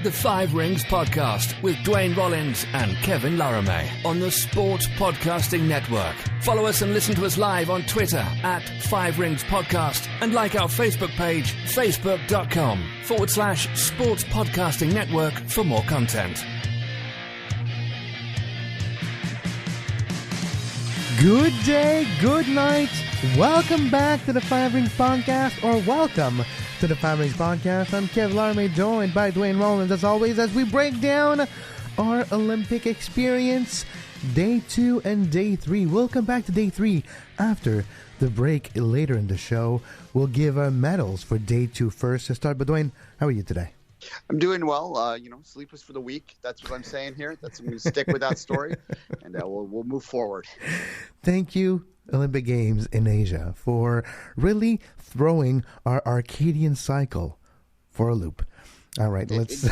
The Five Rings Podcast with Duane Rollins and Kevin Laramee on the Sport Podcasting Network. Follow us and listen to us live on Twitter at Five Rings Podcast and like our Facebook page, facebook.com/Sports Podcasting Network for more content. Good day, good night. Welcome back to the Five Rings Podcast, or welcome to the Five Rings Podcast. I'm Kevin Laramee, joined by Duane Rollins, as always, as we break down our Olympic experience, Day 2 and Day 3. We'll come back to Day 3 after the break later in the show. We'll give our medals for Day 2 first to start. But Duane, how are you today? I'm doing well. Sleep was for the weak. That's what I'm saying here. I'm going to stick with that story, and we'll move forward. Thank you, Olympic Games in Asia, for really throwing our Arcadian cycle for a loop. All right, let's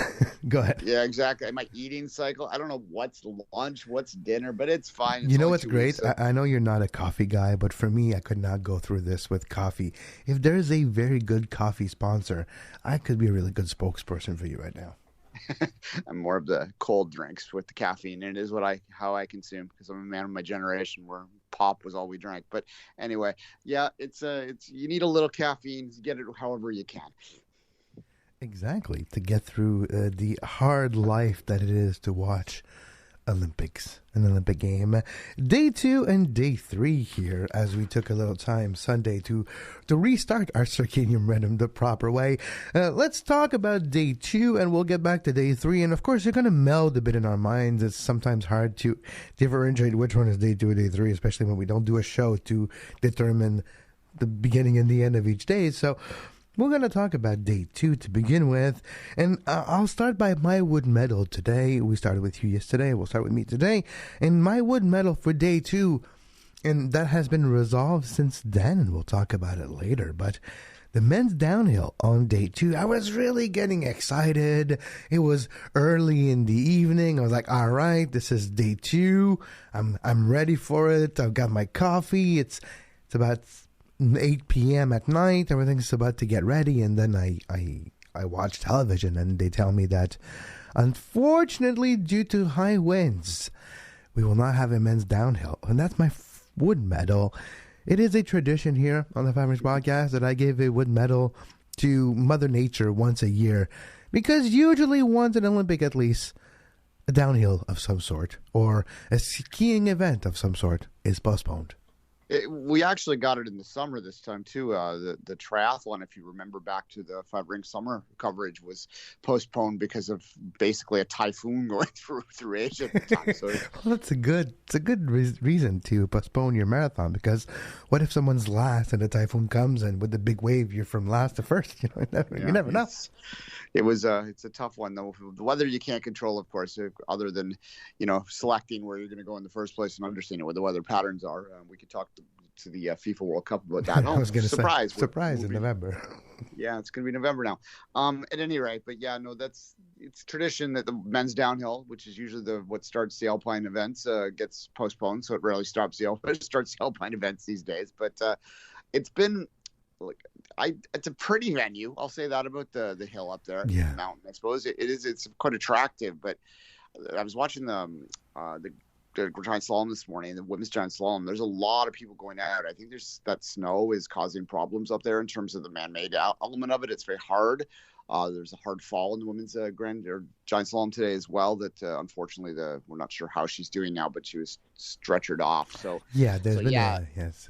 go ahead. Yeah, exactly. My eating cycle, I don't know what's lunch, what's dinner, but it's fine. You know what's great? I know you're not a coffee guy, but for me, I could not go through this with coffee. If there's a very good coffee sponsor, I could be a really good spokesperson for you right now. I'm more of the cold drinks with the caffeine, and it is how I consume, because I'm a man of my generation where pop was all we drank. But anyway, yeah, it's you need a little caffeine. Get it however you can. Exactly, to get through the hard life that it is to watch Olympics, an Olympic game. Day 2 and Day 3 here, as we took a little time Sunday to restart our circadian rhythm the proper way. Let's talk about Day 2, and we'll get back to Day 3. And of course, you're going to meld a bit in our minds. It's sometimes hard to differentiate which one is Day 2 or Day 3, especially when we don't do a show to determine the beginning and the end of each day. So we're going to talk about Day 2 to begin with, and I'll start by my wood medal today. We started with you yesterday. We'll start with me today. And my wood medal for Day 2, and that has been resolved since then, and we'll talk about it later. But the men's downhill on Day 2, I was really getting excited. It was early in the evening. I was like, all right, this is Day 2. I'm ready for it. I've got my coffee. It's about 8 p.m. at night. Everything's about to get ready, and then I watch television, and they tell me that unfortunately, due to high winds, we will not have a men's downhill. And that's my wood medal. It is a tradition here on the Five Rings Podcast that I give a wood medal to Mother Nature once a year, because usually once an Olympic, at least a downhill of some sort or a skiing event of some sort is postponed. We actually got it in the summer this time, too. The triathlon, if you remember back to the Five Rings summer coverage, was postponed because of basically a typhoon going through Asia at the time. So well, it's a good reason to postpone your marathon, because what if someone's last and a typhoon comes, and with the big wave, you're from last to first? You never know. It's a tough one, though. The weather you can't control, of course, other than, selecting where you're going to go in the first place and understanding what the weather patterns are. We could talk to the FIFA World Cup about that. I was going to say, surprise in November. Yeah, it's going to be November now. At any rate, but yeah, no, it's tradition that the men's downhill, which is usually what starts the Alpine events, gets postponed. So it rarely starts the Alpine events these days. But it's been it's a pretty venue. I'll say that about the hill up there, the mountain. I suppose it's quite attractive. But I was watching the giant slalom this morning, the women's giant slalom. There's a lot of people going out. I think that snow is causing problems up there in terms of the man-made element of it. It's very hard. There's a hard fall in the women's giant slalom today as well. That unfortunately, we're not sure how she's doing now, but she was stretchered off. So it's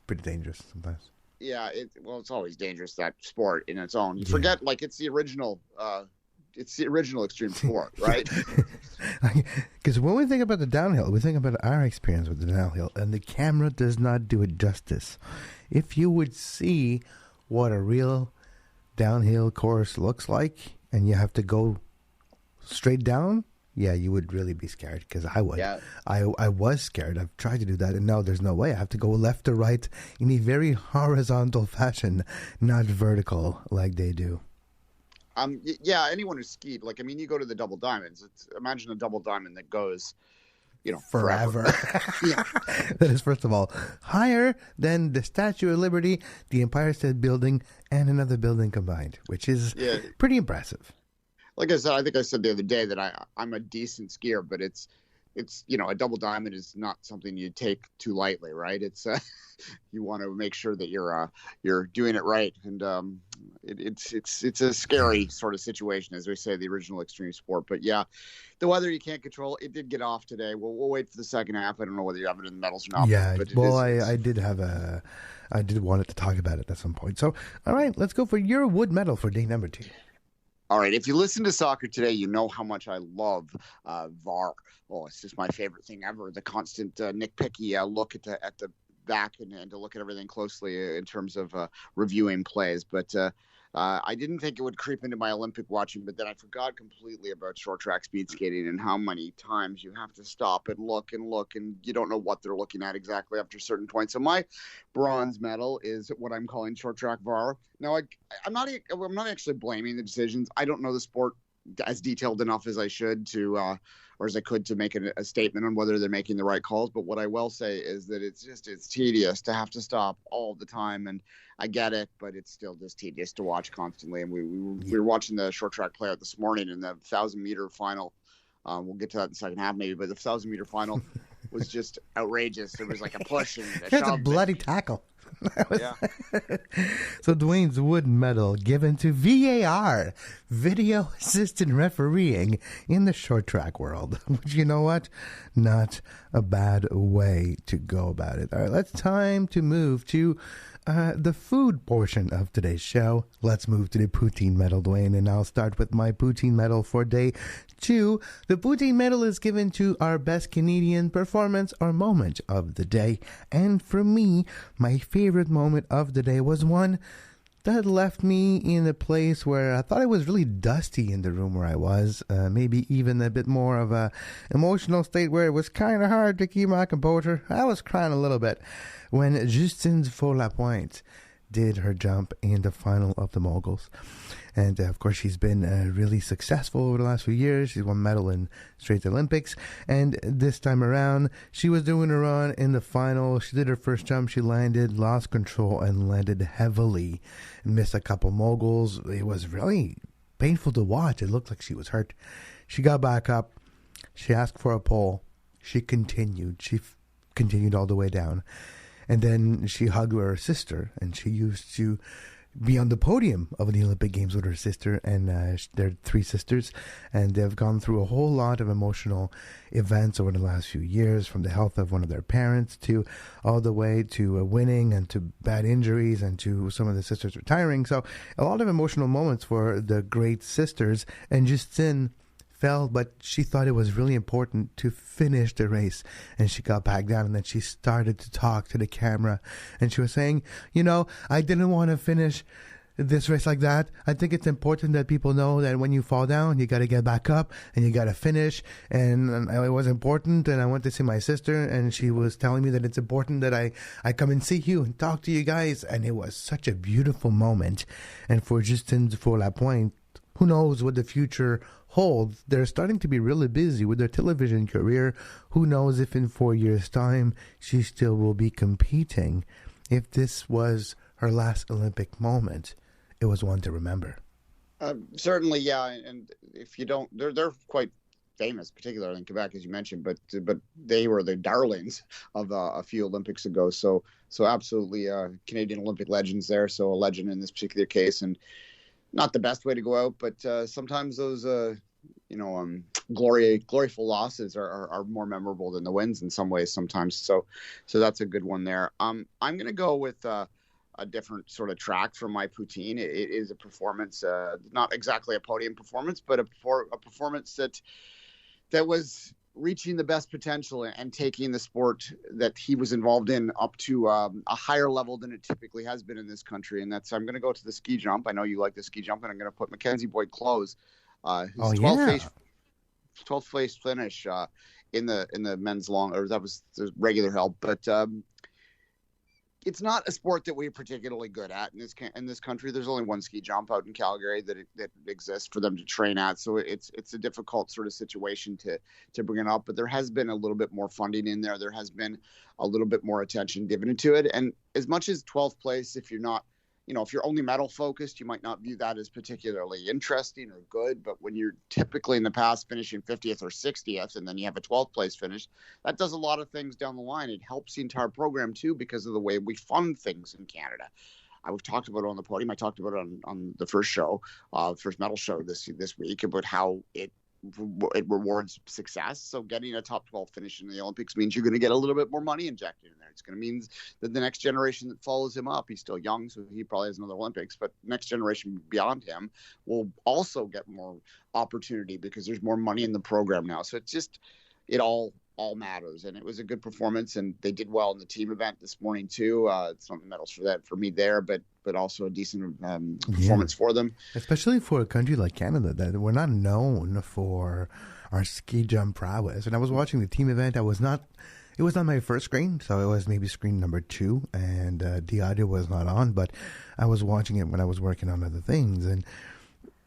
pretty dangerous sometimes. Yeah, it's always dangerous, that sport in its own. You forget, it's the original. It's the original extreme sport, right? Because when we think about the downhill, we think about our experience with the downhill, and the camera does not do it justice. If you would see what a real downhill course looks like, and you have to go straight down, yeah, you would really be scared, because I would. Yeah. I was scared. I've tried to do that, and now there's no way. I have to go left to right in a very horizontal fashion, not vertical like they do. Anyone who's skied, you go to the double diamonds. Imagine a double diamond that goes, forever. Yeah. That is, first of all, higher than the Statue of Liberty, the Empire State Building, and another building combined, which is pretty impressive. like I said, I think I said the other day that I'm a decent skier, but it's a double diamond is not something you take too lightly, right? It's you want to make sure that you're doing it right, and it's a scary sort of situation, as we say, the original extreme sport. But yeah, the weather you can't control. It did get off today. We'll wait for the second half. I don't know whether you have it in the medals or not. Yeah, but I did want to talk about it at some point. So, all right, let's go for your wood medal for day number 2. All right, if you listen to soccer today, you know how much I love VAR. Oh, it's just my favorite thing ever. The constant nitpicky look at the back and to look at everything closely in terms of reviewing plays. But I didn't think it would creep into my Olympic watching, but then I forgot completely about short track speed skating and how many times you have to stop and look, and you don't know what they're looking at exactly after a certain point. So my bronze medal is what I'm calling short track VAR. Now, I'm not actually blaming the decisions. I don't know the sport as detailed enough as I should to or as I could to make a statement on whether they're making the right calls. But what I will say is that it's tedious to have to stop all the time. And I get it, but it's still just tedious to watch constantly. And we were watching the short track play out this morning in the 1,000-meter final. We'll get to that in the second half maybe, but the 1,000-meter final was just outrageous. There was like a push and a shove. It's a bloody tackle. Yeah. So Duane's wood medal given to VAR, video assistant refereeing in the short track world. Which, you know what? Not a bad way to go about it. All right, it's time to move to the food portion of today's show. Let's move to the Poutine Medal, Duane, and I'll start with my Poutine Medal for day 2. The Poutine Medal is given to our best Canadian performance or moment of the day. And for me, my favorite moment of the day was one that left me in a place where I thought it was really dusty in the room where I was. Maybe even a bit more of a emotional state where it was kind of hard to keep my composure. I was crying a little bit when Justine Faux-Lapointe did her jump in the final of the Moguls. And of course, she's been really successful over the last few years. She's won medal in straight Olympics. And this time around, she was doing her run in the final. She did her first jump. She landed, lost control, and landed heavily. And missed a couple Moguls. It was really painful to watch. It looked like she was hurt. She got back up. She asked for a pole. She continued. She continued all the way down. And then she hugged her sister, and she used to be on the podium of the Olympic Games with her sister, and they're 3 sisters, and they've gone through a whole lot of emotional events over the last few years, from the health of one of their parents to all the way to winning and to bad injuries and to some of the sisters retiring. So a lot of emotional moments for the great sisters, and Justine fell, but she thought it was really important to finish the race, and she got back down, and then she started to talk to the camera, and she was saying, I didn't want to finish this race like that. I think it's important that people know that when you fall down, you got to get back up and you got to finish, and it was important, and I went to see my sister, and she was telling me that it's important that I come and see you and talk to you guys, and it was such a beautiful moment. And for Justine Faux-Lapointe, who knows what the future holds? They're starting to be really busy with their television career. Who knows if in 4 years' time she still will be competing? If this was her last Olympic moment, it was one to remember. Certainly, yeah. And if you don't, they're quite famous, particularly in Quebec, as you mentioned. But they were the darlings of a few Olympics ago. So absolutely, Canadian Olympic legends there. So a legend in this particular case, and not the best way to go out, but sometimes those, gloryful losses are more memorable than the wins in some ways sometimes. So that's a good one there. I'm going to go with a different sort of track from my Poutine. It is a performance, not exactly a podium performance, but a performance that was reaching the best potential and taking the sport that he was involved in up to a higher level than it typically has been in this country. And I'm going to go to the ski jump. I know you like the ski jump, and I'm going to put Mackenzie Boyd-Close, his 12th place finish in the men's long, or that was the regular hill. But it's not a sport that we're particularly good at in this country. There's only one ski jump out in Calgary that exists for them to train at. So it's a difficult sort of situation to bring it up. But there has been a little bit more funding in there. There has been a little bit more attention given to it. And as much as 12th place, if you're not, if you're only medal focused, you might not view that as particularly interesting or good. But when you're typically in the past finishing 50th or 60th, and then you have a 12th place finish, that does a lot of things down the line. It helps the entire program too, because of the way we fund things in Canada. I've talked about it on the podium. I talked about it on the first show, first medal show this week, about how it rewards success. So getting a top 12 finish in the Olympics means you're going to get a little bit more money injected in there. It's going to mean that the next generation that follows him up, he's still young, so he probably has another Olympics, but next generation beyond him will also get more opportunity because there's more money in the program now. So it's just, it all matters. And it was a good performance, and they did well in the team event this morning too. It's not the medals for me there, but also a decent performance for them. Especially for a country like Canada, that we're not known for our ski jump prowess. And I was watching the team event. It was not my first screen, so it was maybe screen number 2, and the audio was not on, but I was watching it when I was working on other things, and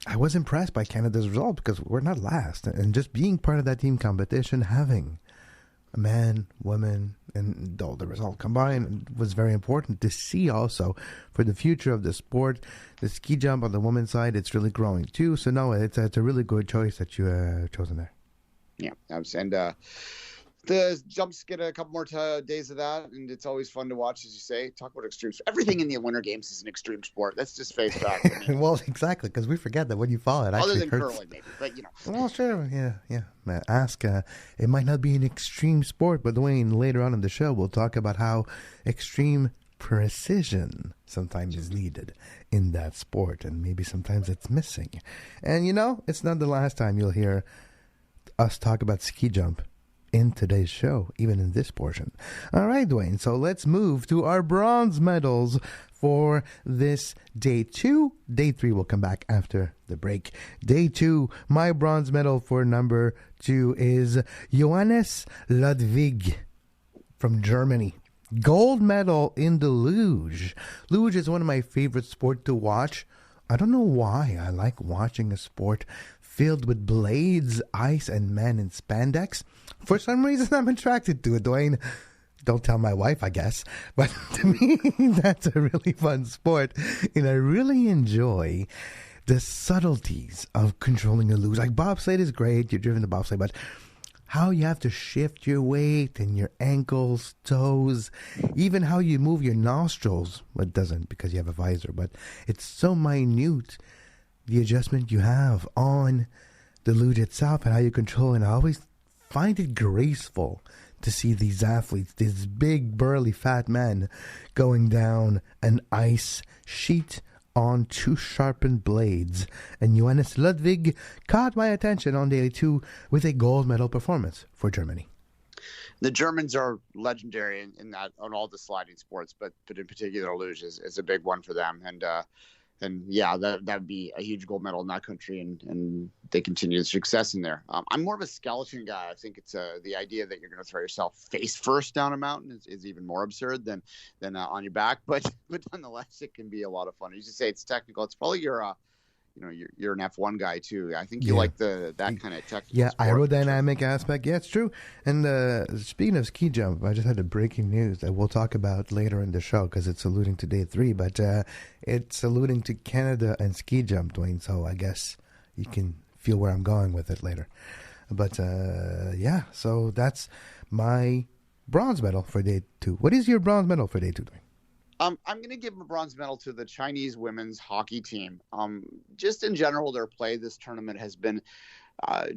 I was impressed by Canada's result because we're not last. And just being part of that team competition, having a man, woman, and all the result combined was very important to see also for the future of the sport. The ski jump on the women's side, it's really growing too. So no, it's a really good choice that you chosen there. Yeah, and the jumps get a couple more days of that, and it's always fun to watch, as you say. Talk about extreme. Everything in the Winter Games is an extreme sport. Let's just face that. Well, exactly, because we forget that when you fall, it other actually than hurts. curling, maybe, but Well, sure, yeah. Ask. It might not be an extreme sport, but Duane, later on in the show, we'll talk about how extreme precision sometimes is needed in that sport, and maybe sometimes it's missing. And it's not the last time you'll hear us talk about ski jump in today's show, even in this portion. All right, Duane, so let's move to our bronze medals for this day 2. Day 3 will come back after the break. Day 2, my bronze medal for number 2 is Johannes Ludwig from Germany. Gold medal in the luge. Luge is one of my favorite sports to watch. I don't know why I like watching a sport filled with blades, ice, and men in spandex. For some reason, I'm attracted to it, Duane. Don't tell my wife, I guess. But to me, that's a really fun sport. And I really enjoy the subtleties of controlling a luge. Like bobsled is great. You're driven to bobsled, but how you have to shift your weight and your ankles, toes, even how you move your nostrils. Well, it doesn't because you have a visor, but it's so minute, the adjustment you have on the luge itself and how you control it. I always find it graceful to see these athletes, these big, burly, fat men going down an ice sheet on 2 sharpened blades. And Johannes Ludwig caught my attention on day 2 with a gold medal performance for Germany. The Germans are legendary in that, on all the sliding sports, but in particular luge is a big one for them. And yeah, that would be a huge gold medal in that country, and they continue the success in there. I'm more of a skeleton guy. I think it's the idea that you're going to throw yourself face first down a mountain is even more absurd than on your back. But nonetheless, it can be a lot of fun. As you say, it's technical. It's probably you're an F1 guy too. I think you like that kind of technical. Yeah, sport. aerodynamic aspect. Yeah, it's true. And speaking of ski jump, I just had a breaking news that we'll talk about later in the show because it's alluding to day 3, but it's alluding to Canada and ski jump, Duane. So I guess you can feel where I'm going with it later. But yeah, so that's my bronze medal for day 2. What is your bronze medal for day 2, Duane? I'm going to give a bronze medal to the Chinese women's hockey team. Just in general, their play this tournament has been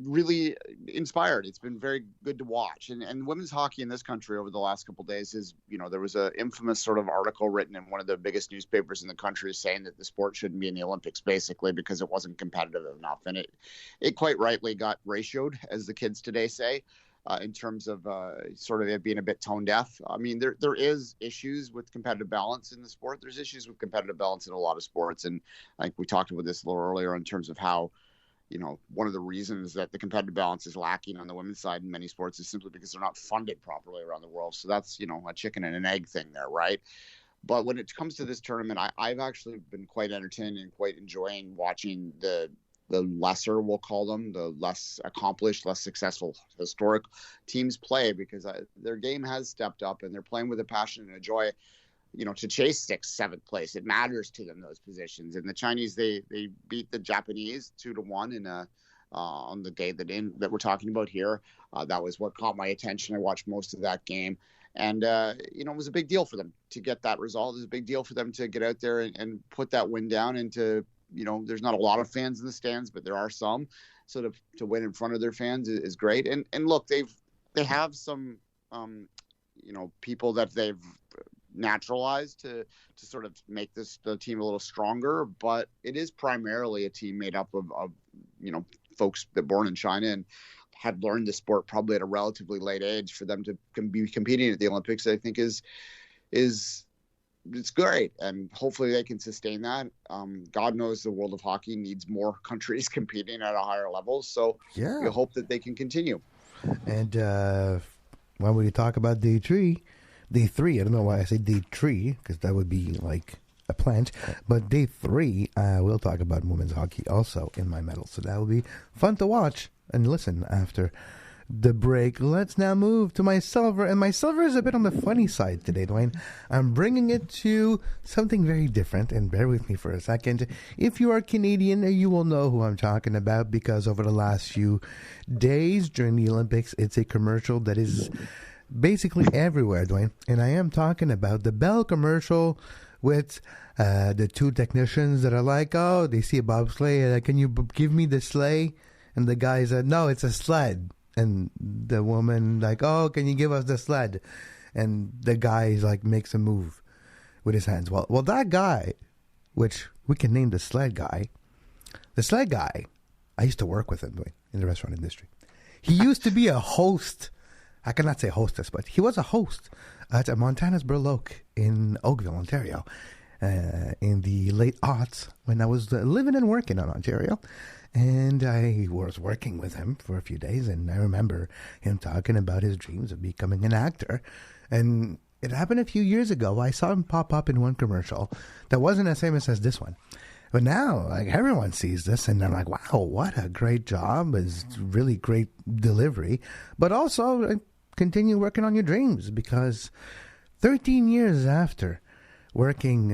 really inspired. It's been very good to watch. And women's hockey in this country over the last couple of days is, there was an infamous sort of article written in one of the biggest newspapers in the country saying that the sport shouldn't be in the Olympics, basically, because it wasn't competitive enough. And it quite rightly got ratioed, as the kids today say. In terms of sort of it being a bit tone deaf. I mean, there is issues with competitive balance in the sport. There's issues with competitive balance in a lot of sports. And I think we talked about this a little earlier in terms of how, one of the reasons that the competitive balance is lacking on the women's side in many sports is simply because they're not funded properly around the world. So that's, a chicken and an egg thing there, right? But when it comes to this tournament, I've actually been quite entertained and quite enjoying watching the lesser, we'll call them, the less accomplished, less successful historic teams play, because their game has stepped up and they're playing with a passion and a joy. to chase 6th, 7th place. It matters to them, those positions. And the Chinese, they beat the Japanese 2-1 on the day that we're talking about here. That was what caught my attention. I watched most of that game. And, it was a big deal for them to get that result. It was a big deal for them to get out there and put that win down. And there's not a lot of fans in the stands, but there are some. So to win in front of their fans is great. And look, they have some, people that they've naturalized to sort of make the team a little stronger, but it is primarily a team made up of folks that born in China and had learned the sport probably at a relatively late age. For them to be competing at the Olympics, I think is it's great, and hopefully they can sustain that. God knows the world of hockey needs more countries competing at a higher level, so we hope that they can continue. And when we talk about day three, I don't know why I say day three, because that would be like a plant. But day three, we'll talk about women's hockey also in my medal. So that will be fun to watch and listen after the break. Let's now move to my silver. And my silver is a bit on the funny side today, Duane. I'm bringing it to something very different. And bear with me for a second. If you are Canadian, you will know who I'm talking about, because over the last few days during the Olympics, it's a commercial that is basically everywhere, Duane. And I am talking about the Bell commercial with the two technicians that are like, oh, they see a bobsleigh. Can you give me the sleigh? And the guy said, no, it's a sled. And the woman like, oh, can you give us the sled? And the guy like makes a move with his hands. Well, that guy, which we can name the sled guy, I used to work with him in the restaurant industry. He used to be a host. I cannot say hostess, but he was a host at Montana's Burloak in Oakville, Ontario, in the late aughts when I was living and working in Ontario. And I was working with him for a few days, and I remember him talking about his dreams of becoming an actor. And it happened a few years ago. I saw him pop up in one commercial that wasn't as famous as this one. But now, like, everyone sees this, and they're like, wow, what a great job. It's really great delivery. But also, continue working on your dreams, because 13 years after working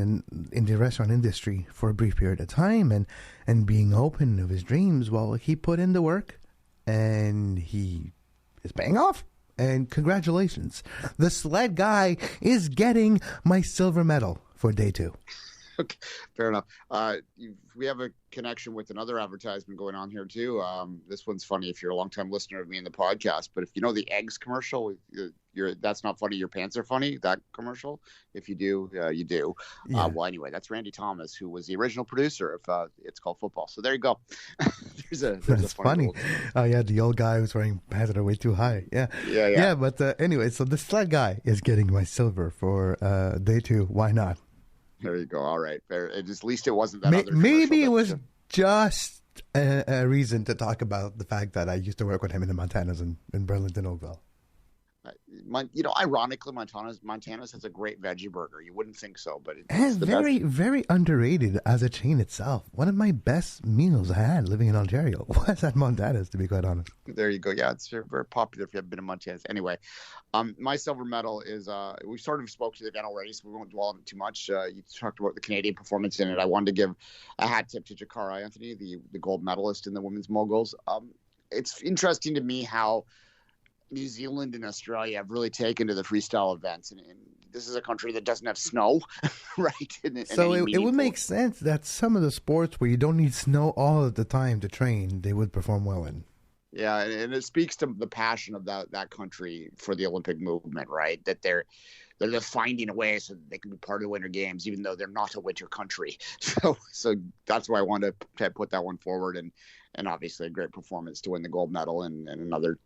in the restaurant industry for a brief period of time and being open of his dreams, well, he put in the work, and he is paying off. And congratulations. The sled guy is getting my silver medal for day 2. Okay, fair enough. We have a connection with another advertisement going on here too. This one's funny if you're a longtime listener of me in the podcast, but if you know the eggs commercial, that's not funny, your pants are funny, that commercial. If you do, you do. Yeah. Well, anyway, that's Randy Thomas, who was the original producer of It's Called Football. So there you go. there's a funny. Oh yeah, the old guy who's wearing pants that are way too high. Yeah. But anyway, so the sled guy is getting my silver for day 2. Why not? There you go. All right. Fair. At least it wasn't that other. Maybe it was just a reason to talk about the fact that I used to work with him in the Montanas in Burlington, Oakville. Ironically, Montana's has a great veggie burger. You wouldn't think so, but it's very, very underrated as a chain itself. One of my best meals I had living in Ontario was at Montana's, to be quite honest. There you go. Yeah, it's very popular if you haven't been to Montana's. Anyway, my silver medal is, we sort of spoke to the event already, so we won't dwell on it too much. You talked about the Canadian performance in it. I wanted to give a hat tip to Jakara Anthony, the gold medalist in the women's moguls. It's interesting to me how New Zealand and Australia have really taken to the freestyle events, and this is a country that doesn't have snow, right? So it would make sense that some of the sports where you don't need snow all of the time to train, they would perform well in. Yeah, and it speaks to the passion of that country for the Olympic movement, right? That they're just finding a way so that they can be part of the Winter Games, even though they're not a winter country. So that's why I wanted to put that one forward, and obviously a great performance to win the gold medal and another,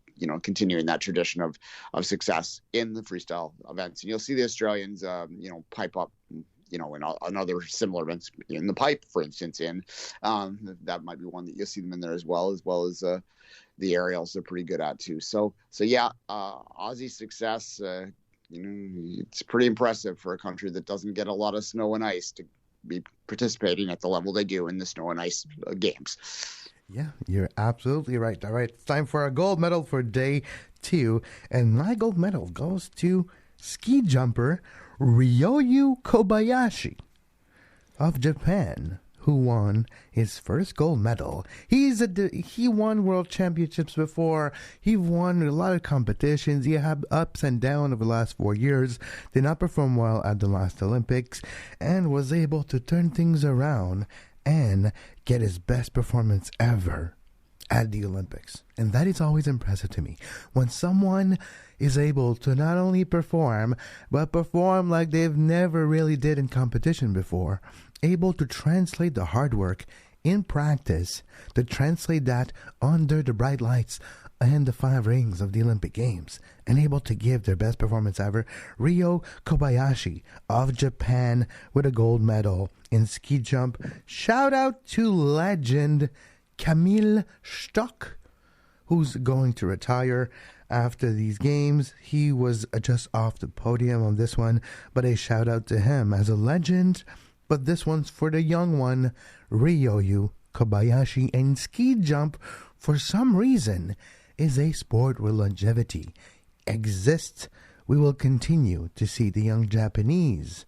continuing that tradition of success in the freestyle events. And you'll see the Australians, pipe up, in another similar events in the pipe, for instance, that might be one that you'll see them in there as well as the aerials they're pretty good at too. So yeah, Aussie success, it's pretty impressive for a country that doesn't get a lot of snow and ice to be participating at the level they do in the snow and ice games. Yeah, you're absolutely right. All right, it's time for our gold medal for day 2. And my gold medal goes to ski jumper Ryoyu Kobayashi of Japan, who won his first gold medal. He won world championships before. He won a lot of competitions. He had ups and downs over the last 4 years. Did not perform well at the last Olympics and was able to turn things around and get his best performance ever at the Olympics. And that is always impressive to me. When someone is able to not only perform, but perform like they've never really did in competition before, able to translate the hard work in practice, to translate that under the bright lights and the 5 rings of the Olympic Games, and able to give their best performance ever. Ryo Kobayashi of Japan with a gold medal in ski jump. Shout out to legend Camille Stock, who's going to retire after these games. He was just off the podium on this one, but a shout out to him as a legend. But this one's for the young one, Ryoyu Kobayashi. And ski jump, for some reason, is a sport where longevity exists. We will continue to see the young Japanese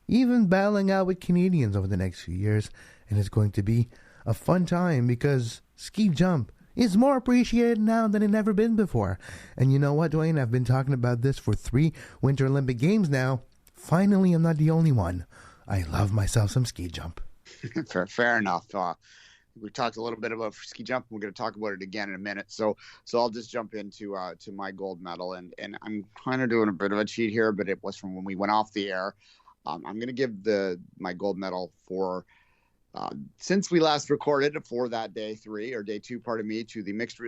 even battling out with Canadians over the next few years. And it's going to be a fun time because ski jump is more appreciated now than it ever been before. And you know what, Duane? I've been talking about this for 3 Winter Olympic Games now. Finally, I'm not the only one. I love myself some ski jump. Fair enough. We talked a little bit about ski jump. We're going to talk about it again in a minute. So I'll just jump into to my gold medal, and I'm kind of doing a bit of a cheat here, but it was from when we went off the air. I'm going to give my gold medal for since we last recorded for that day 2, pardon me, to the mixed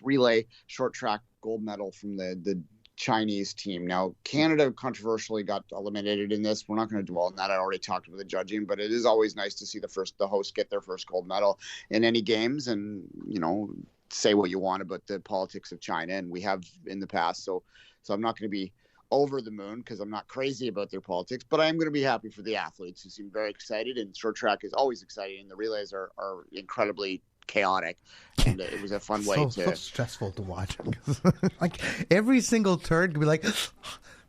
relay short track gold medal from the Chinese team. Now, Canada controversially got eliminated in this. We're not going to dwell on that. I already talked about the judging, but it is always nice to see the host get their first gold medal in any games, and say what you want about the politics of China, and we have in the past. So I'm not going to be over the moon because I'm not crazy about their politics, but I am going to be happy for the athletes who seem very excited. And short track is always exciting, and the relays are incredibly chaotic, and it was a fun way so stressful to watch. Like every single turn could be like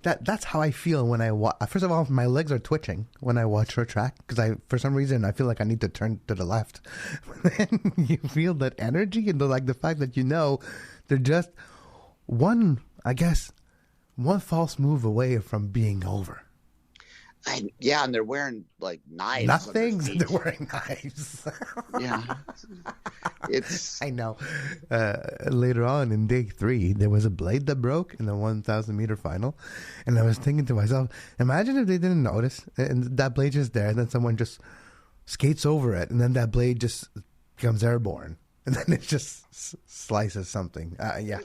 that's how I feel when I watch. First of all, my legs are twitching when I watch short track because for some reason I feel like I need to turn to the left. Then you feel that energy and the fact that they're just one false move away from being over. And they're wearing like knives. Nothing. They're wearing knives. Yeah, it's. I know. Later on in day 3, there was a blade that broke in the 1,000-meter final, and I was thinking to myself, imagine if they didn't notice, and that blade just there, and then someone just skates over it, and then that blade just becomes airborne, and then it just slices something. Yeah.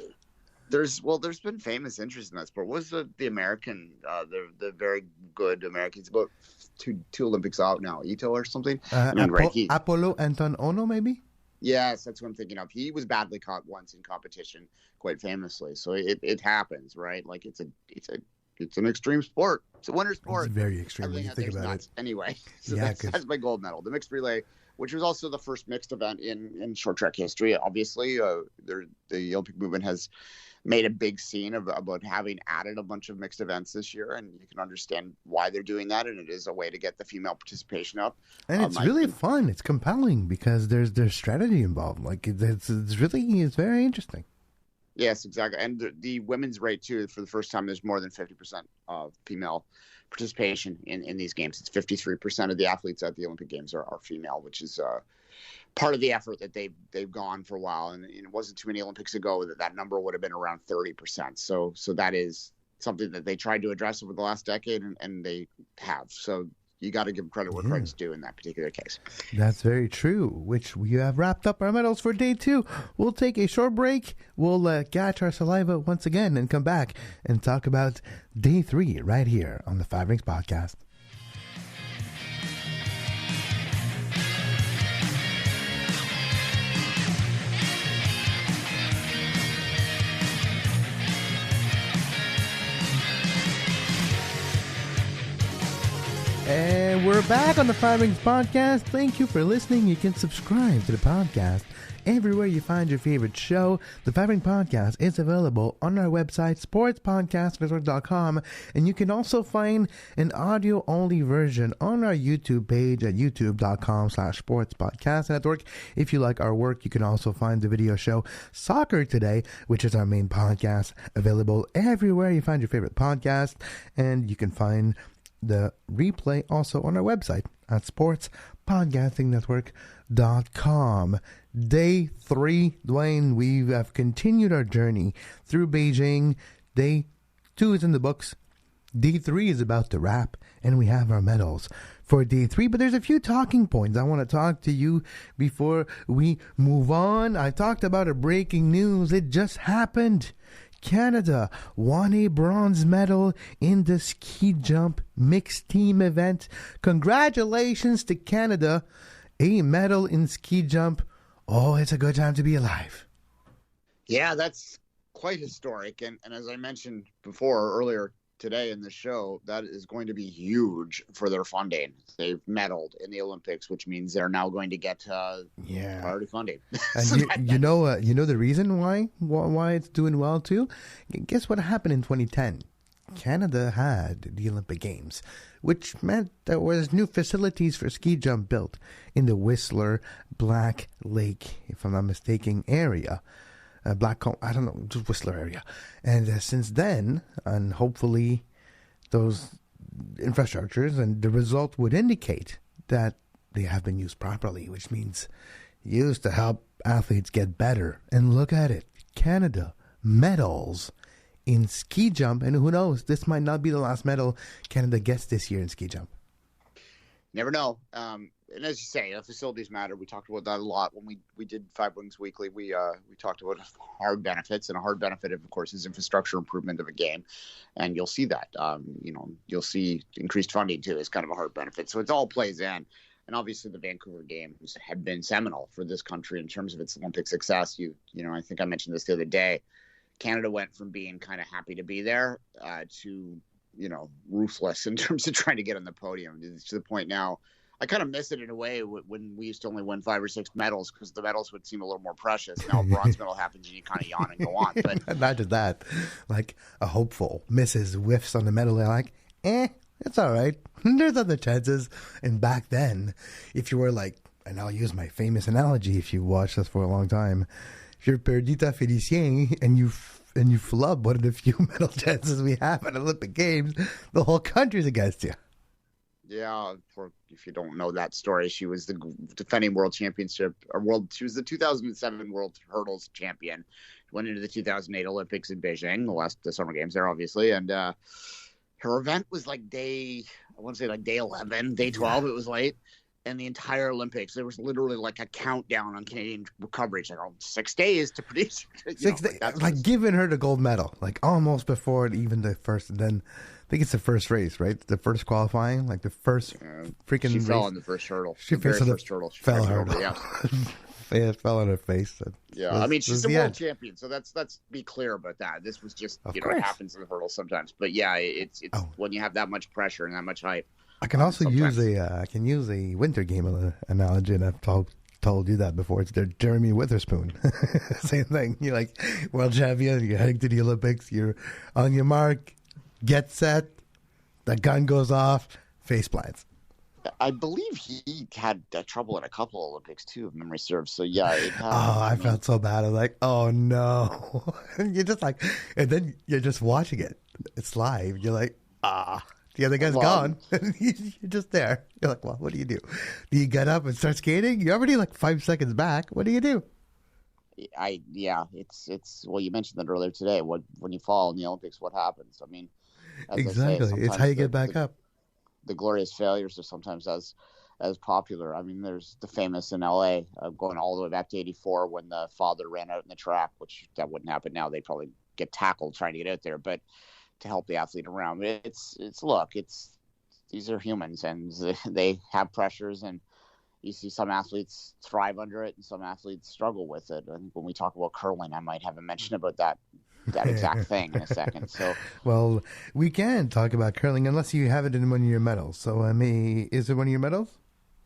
There's been famous interest in that sport. What was the American, the very good Americans, about two Olympics out now, Ito or something? Apollo Anton Ono, maybe? Yes, that's what I'm thinking of. He was badly caught once in competition, quite famously. So it happens, right? Like it's an extreme sport. It's a winter sport. It's very extreme when you think about it. Anyway, so that's my gold medal. The mixed relay, which was also the first mixed event in short track history. Obviously, the Olympic movement has made a big scene about having added a bunch of mixed events this year, and you can understand why they're doing that, and it is a way to get the female participation up. And it's really fun. It's compelling because there's strategy involved. Like it's very interesting. Yes, exactly. And the women's rate too, for the first time, there's more than 50% of female participation in these games. It's 53% of the athletes at the Olympic Games are female, which is part of the effort that they've gone for a while. And it wasn't too many Olympics ago that number would have been around 30%. So that is something that they tried to address over the last decade, and they have. So you got to give credit where credit's due in that particular case. That's very true, which we have wrapped up our medals for day 2. We'll take a short break. We'll catch our saliva once again and come back and talk about day 3 right here on the 5 Rings Podcast. And And we're back on the Five Rings Podcast. Thank you for listening. You can subscribe to the podcast everywhere you find your favorite show. The Five Rings Podcast is available on our website, sportspodcastnetwork.com, and you can also find an audio-only version on our YouTube page at youtube.com/sportspodcastnetwork. If you like our work, you can also find the video show Soccer Today, which is our main podcast, available everywhere you find your favorite podcast, and you can find the replay also on our website at sportspodcastingnetwork.com. Day 3, Duane, we have continued our journey through Beijing. Day 2 is in the books. Day 3 is about to wrap, and we have our medals for Day 3. But there's a few talking points I want to talk to you before we move on. I talked about a breaking news. It just happened. Canada won a bronze medal in the ski jump mixed team event. Congratulations to Canada. A medal in ski jump. Oh, it's a good time to be alive. Yeah, that's quite historic. And as I mentioned before, earlier today in the show, that is going to be huge for their funding. They've medaled in the Olympics, which means they're now going to get priority funding. And you know the reason why it's doing well too? Guess what happened in 2010? Canada had the Olympic Games, which meant there was new facilities for ski jump built in the Whistler Black Lake, if I'm not mistaken, area. Just Whistler area. And since then, and hopefully those infrastructures and the result would indicate that they have been used properly, which means used to help athletes get better. And look at it. Canada medals in ski jump. And who knows, this might not be the last medal Canada gets this year in ski jump. Never know. And as you say, facilities matter. We talked about that a lot when we did Five Rings Weekly. We talked about hard benefits, and a hard benefit, of course, is infrastructure improvement of a game, and you'll see that. You'll see increased funding too. Is kind of a hard benefit. So it all plays in, and obviously the Vancouver Games have been seminal for this country in terms of its Olympic success. I think I mentioned this the other day. Canada went from being kind of happy to be there to ruthless in terms of trying to get on the podium. It's to the point now. I kind of miss it in a way when we used to only win 5 or 6 medals, because the medals would seem a little more precious. Now a bronze medal happens and you kind of yawn and go on. But not just that, like a hopeful misses whiffs on the medal. They're like, it's all right. There's other chances. And back then, if you were like, and I'll use my famous analogy if you watched us for a long time, if you're Perdita Félicien and you flub one of the few medal chances we have at Olympic Games, the whole country's against you. Yeah, if you don't know that story, she was the defending world championship she was the 2007 World Hurdles champion. Went into the 2008 Olympics in Beijing, the Summer Games there, obviously, and her event was day 11, day 12. It was late, and the entire Olympics, there was literally like a countdown on Canadian recovery. It's 6 days to produce. 6 days, giving her the gold medal, almost before even the first, and then. I think it's the first race, right? The first qualifying, the first freaking She race. fell on the first hurdle. She fell on the first hurdle. Fell hurdle. Yeah. It fell on her face. She's a world champion, so let's be clear about that. This was just, it happens in the hurdles sometimes. But yeah, it's when you have that much pressure and that much hype. I can also use a winter game analogy, and I've told you that before. It's their Jeremy Witherspoon. Same thing. You're like world champion, you're heading to the Olympics, you're on your mark. Get set, the gun goes off, face plants. I believe he had trouble at a couple Olympics too, if memory serves. So yeah. I felt so bad. I was like, oh no. You're just and then you're just watching it. It's live. You're like, the other guy's gone. You're just there. You're like, well, what do? Do you get up and start skating? You're already 5 seconds back. What do you do? It's you mentioned that earlier today. When you fall in the Olympics, what happens? I mean, exactly. It's how you get back up. The glorious failures are sometimes as popular. I mean, there's the famous in LA going all the way back to '84 when the father ran out in the track, which that wouldn't happen now. They'd probably get tackled trying to get out there, but to help the athlete around. These are humans and they have pressures, and you see some athletes thrive under it and some athletes struggle with it. I think when we talk about curling, I might have a mention about that that exact thing in a second. So, well, we can talk about curling unless you have it in one of your medals. So, is it one of your medals?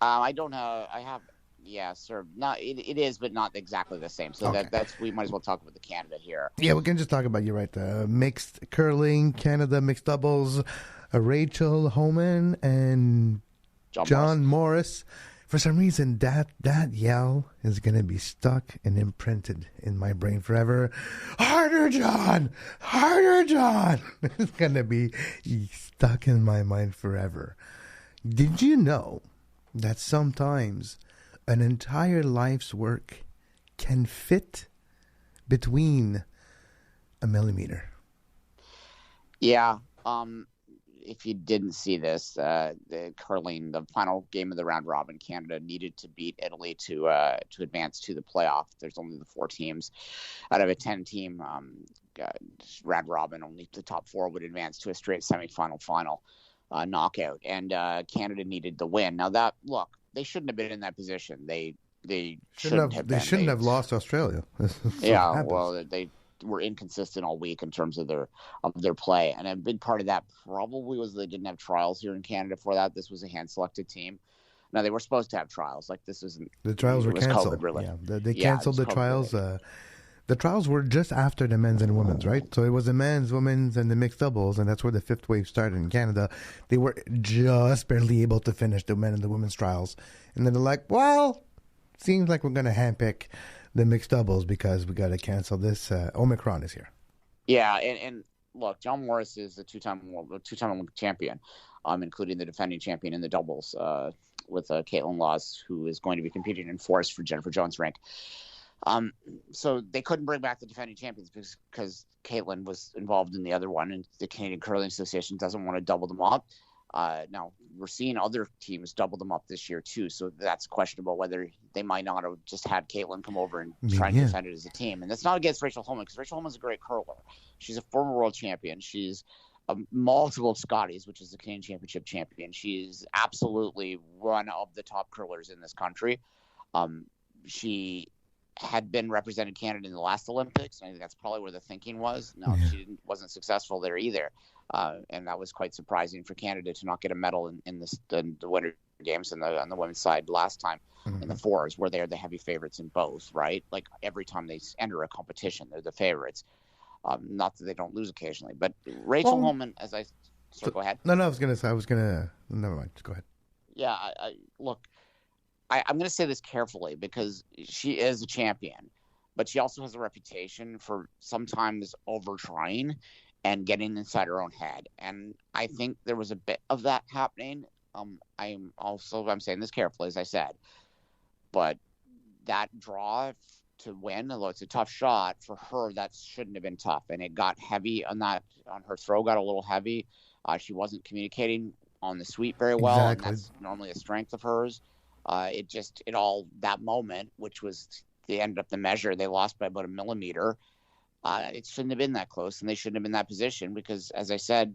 I don't have. I have. Yeah, sir. Not it is, but not exactly the same. So Okay. that's we might as well talk about the Canada here. Yeah, we can just talk about, you're right, the mixed curling, Canada mixed doubles, Rachel Homan and John Morris. For some reason, that yell is going to be stuck and imprinted in my brain forever. Harder, John! Harder, John! It's going to be stuck in my mind forever. Did you know that sometimes an entire life's work can fit between a millimeter? Yeah. If you didn't see this, the curling, the final game of the round robin, Canada needed to beat Italy to advance to the playoff. There's only the 4 teams out of a 10-team round robin. Only the top 4 would advance to a straight semifinal final knockout, and Canada needed the win. Now they shouldn't have been in that position. They shouldn't have been. They shouldn't have lost Australia. Yeah, well, they were inconsistent all week in terms of their play, and a big part of that probably was they didn't have trials here in Canada for that. This was a hand-selected team. Now, they were supposed to have trials. Like, this isn't... The trials were canceled. COVID, really. Yeah, they canceled the trials. The trials were just after the men's and women's, right? So it was the men's, women's, and the mixed doubles, and that's where the 5th wave started in Canada. They were just barely able to finish the men and the women's trials. And then they're like, well, seems like we're going to handpick the mixed doubles because we got to cancel this. Omicron is here. Yeah, and look, John Morris is a two-time Olympic champion, including the defending champion in the doubles with Caitlin Laws, who is going to be competing in force for Jennifer Jones' rank. So they couldn't bring back the defending champions because Caitlin was involved in the other one, and the Canadian Curling Association doesn't want to double them up. Now, we're seeing other teams double them up this year, too, so that's questionable whether they might not have just had Caitlin come over and try and defend it as a team. And that's not against Rachel Homan, because Rachel Homan's a great curler. She's a former world champion. She's multiple Scotties, which is the Canadian Championship champion. She's absolutely one of the top curlers in this country. She had been represented Canada in the last Olympics, and I think that's probably where the thinking was. No, she wasn't successful there either. And that was quite surprising for Canada to not get a medal in the Winter Games on the women's side last time in the fours, where they're the heavy favorites in both, right? Like, every time they enter a competition, they're the favorites. Not that they don't lose occasionally, but Rachel Homan, go ahead. No, I was going to, never mind. Just go ahead. Yeah, I'm going to say this carefully because she is a champion, but she also has a reputation for sometimes over-trying and getting inside her own head. And I think there was a bit of that happening. I'm saying this carefully, as I said, but that draw to win, although it's a tough shot for her, that shouldn't have been tough. And it got heavy on her throw, got a little heavy. She wasn't communicating on the sweep very well. Exactly. And that's normally a strength of hers. That moment, which was the end of the measure, they lost by about a millimeter. It shouldn't have been that close, and they shouldn't have been in that position because, as I said,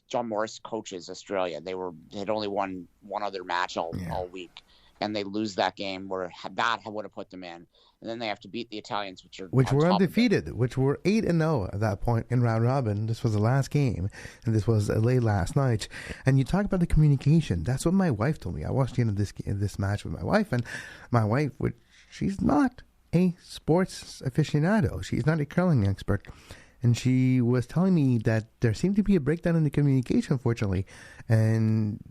John Morris coaches Australia. They had only won one other match all week, and they lose that game where that would have put them in. And then they have to beat the Italians, which were undefeated, which were 8-0 at that point in round robin. This was the last game, and this was late last night. And you talk about the communication. That's what my wife told me. I watched this match with my wife, and my wife, she's not a sports aficionado. She's not a curling expert. And she was telling me that there seemed to be a breakdown in the communication, fortunately, and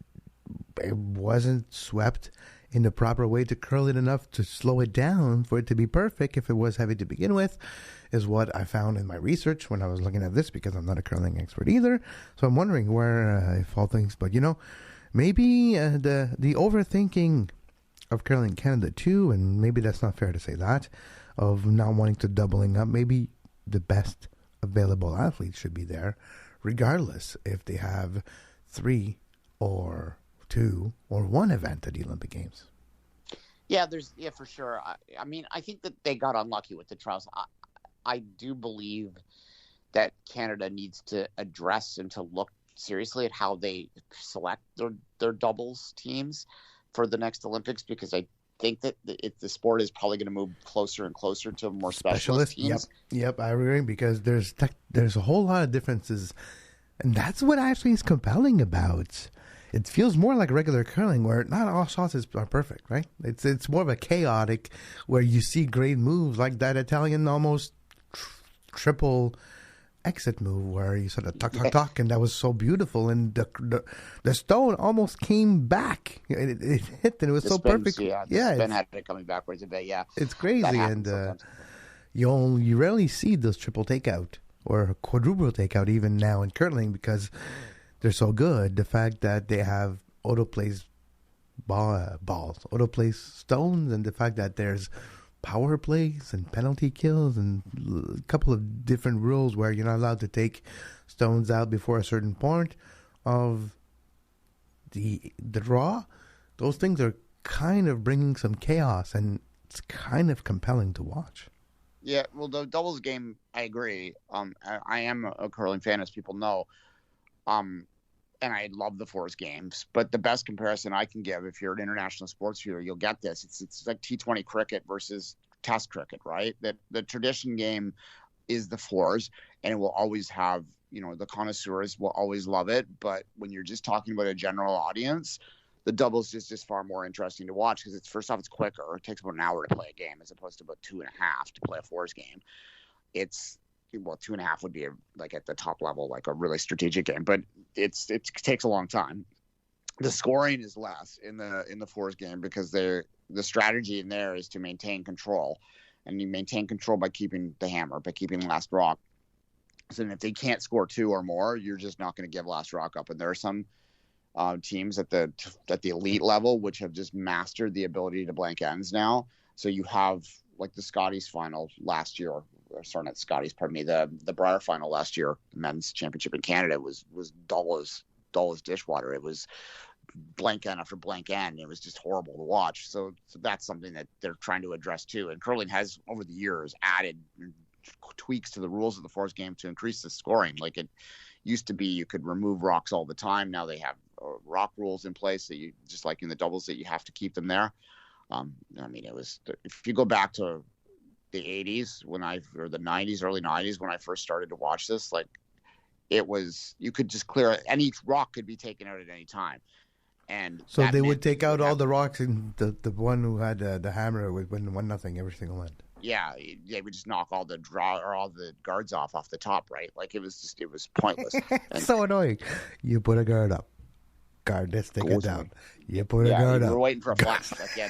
it wasn't swept in the proper way to curl it enough to slow it down for it to be perfect if it was heavy to begin with, is what I found in my research when I was looking at this, because I'm not a curling expert either. So I'm wondering where I fall things. But, maybe the overthinking of curling Canada too, and maybe that's not fair to say that, of not wanting to doubling up. Maybe the best available athletes should be there, regardless if they have 3 or 2 or 1 event at the Olympic Games. Yeah, for sure. I think that they got unlucky with the trials. I do believe that Canada needs to address and to look seriously at how they select their doubles teams for the next Olympics, because I think that the sport is probably going to move closer and closer to more specialist teams. Yep, I agree, because there's a whole lot of differences, and that's what actually is compelling about. It feels more like regular curling, where not all shots are perfect, right? It's more of a chaotic, where you see great moves like that Italian almost triple exit move where you sort of tuck, and that was so beautiful, and the stone almost came back. It hit, and it was so perfect. Yeah, the spin had it coming backwards a bit. Yeah, it's crazy, and you rarely see those triple takeout or quadruple takeout even now in curling, because they're so good. The fact that they have autoplays balls, autoplays stones, and the fact that there's power plays and penalty kills and a couple of different rules where you're not allowed to take stones out before a certain point of the draw. Those things are kind of bringing some chaos, and it's kind of compelling to watch. Yeah, well, the doubles game, I agree. I am a curling fan, as people know. And I love the fours games, but the best comparison I can give, if you're an international sports viewer, you'll get this. It's like T20 cricket versus Test cricket, right? That the tradition game is the fours, and it will always have, the connoisseurs will always love it. But when you're just talking about a general audience, the doubles is just far more interesting to watch, because first off, it's quicker. It takes about an hour to play a game, as opposed to about 2.5 to play a fours game. 2.5 would be like at the top level, like a really strategic game, but it takes a long time. The scoring is less in the fours game, because the strategy in there is to maintain control, and you maintain control by keeping the hammer, by keeping the last rock. So if they can't score 2 or more, you're just not going to give last rock up. And there are some teams at the elite level which have just mastered the ability to blank ends now. So you have like the Scotties final last year. Sorry, not Scotties, pardon me. The Briar final last year, men's championship in Canada, was dull as dishwater. It was blank end after blank end. It was just horrible to watch. So that's something that they're trying to address too. And curling has, over the years, added tweaks to the rules of the fours game to increase the scoring. Like it used to be, you could remove rocks all the time. Now they have rock rules in place that you, just like in the doubles, that you have to keep them there. It was, if you go back to the 80s or the 90s, early 90s, when I first started to watch this, like it was, you could just clear it. Any rock could be taken out at any time. And so they would take out all the rocks, and the one who had the hammer would win 1-0 every single end. Yeah, they would just knock all the guards off the top, right? Like it was pointless. It's so annoying. You put a guard up. Guard, let's take it down. You put a guard up. You were waiting for a blast. Like you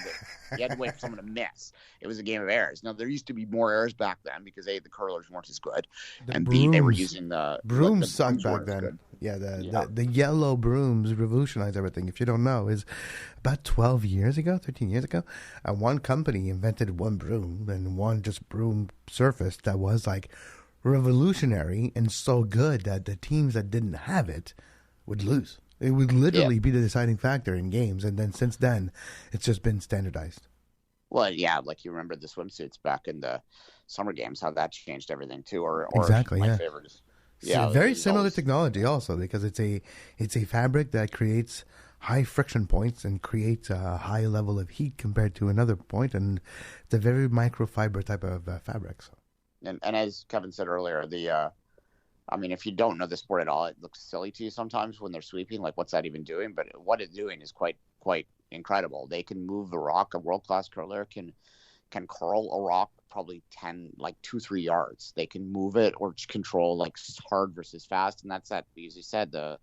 had to wait for someone to miss. It was a game of errors. Now, there used to be more errors back then, because the curlers weren't as good, and B, they were using the brooms sucked back then. Yeah, the yellow brooms revolutionized everything. If you don't know, is about 13 years ago, one company invented one broom, and one just broom surface that was like revolutionary and so good that the teams that didn't have it would lose. It would literally be the deciding factor in games, and then since then, it's just been standardized. Well, yeah, like you remember the swimsuits back in the summer games, how that changed everything too. Or exactly, my favorite is, very similar technology also, because it's a fabric that creates high friction points and creates a high level of heat compared to another point, and it's a very microfiber type of fabric. So. And as Kevin said earlier, if you don't know the sport at all, it looks silly to you sometimes when they're sweeping. Like, what's that even doing? But what it's doing is quite incredible. They can move the rock. A world-class curler can curl a rock probably 2-3 yards. They can move it or control like hard versus fast, and that's that. As you said, the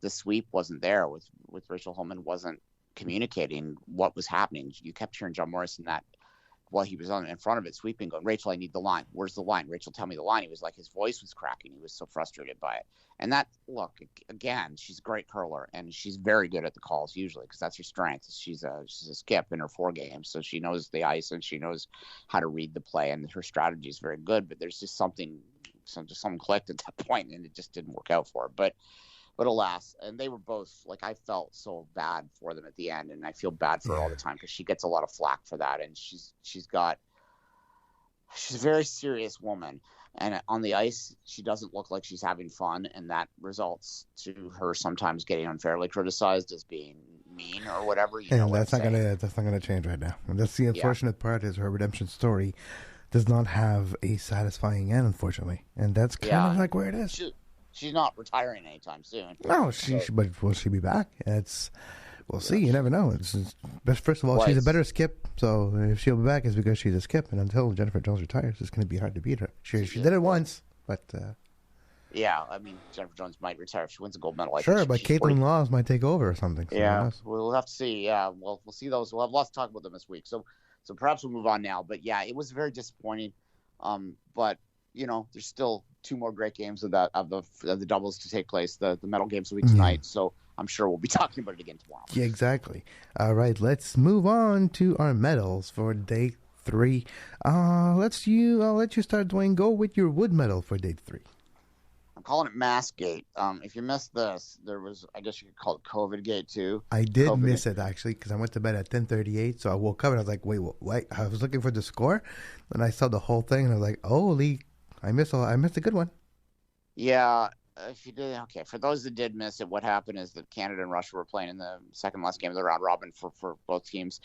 sweep wasn't there with Rachel Holman wasn't communicating what was happening. You kept hearing John Morrison that while he was in front of it sweeping, going, "Rachel, I need the line. Where's the line? Rachel, tell me the line." He was like, his voice was cracking. He was so frustrated by it. And that, look, again, she's a great curler, and she's very good at the calls usually, because that's her strength. She's a skip in her 4 games, so she knows the ice and she knows how to read the play, and her strategy is very good. But there's just something clicked at that point, and it just didn't work out for her. But alas, and they were both, like, I felt so bad for them at the end, and I feel bad for her all the time, because she gets a lot of flack for that, and she's a very serious woman. And on the ice, she doesn't look like she's having fun, and that results to her sometimes getting unfairly criticized as being mean or whatever. And that's not gonna change right now. And that's the unfortunate part, is her redemption story does not have a satisfying end, unfortunately, and that's kind of like where it is. She's not retiring anytime soon. No, but will she be back? We'll see. You never know. First of all, she's a better skip, so if she'll be back, it's because she's a skip. And until Jennifer Jones retires, it's going to be hard to beat her. She did it once, but yeah, I mean, Jennifer Jones might retire if she wins a gold medal. Sure, but Caitlin Laws might take over or something. Yeah, we'll have to see. Yeah, we'll see those. We'll have lots to talk about them this week. So perhaps we'll move on now. But yeah, it was very disappointing. But there's still 2 more great games of the doubles to take place. The medal games a week tonight. So I'm sure we'll be talking about it again tomorrow. Yeah, exactly. All right, let's move on to our medals for day 3. I'll let you start, Duane. Go with your wood medal for day 3. I'm calling it Maskgate. If you missed this, there was, I guess you could call it COVID Gate too. I did miss it, actually, because I went to bed at 10:38, so I woke up and I was like, wait. I was looking for the score, and I saw the whole thing, and I was like, holy, I missed a good one. Yeah. If you did, okay. For those that did miss it, what happened is that Canada and Russia were playing in the second last game of the round robin for both teams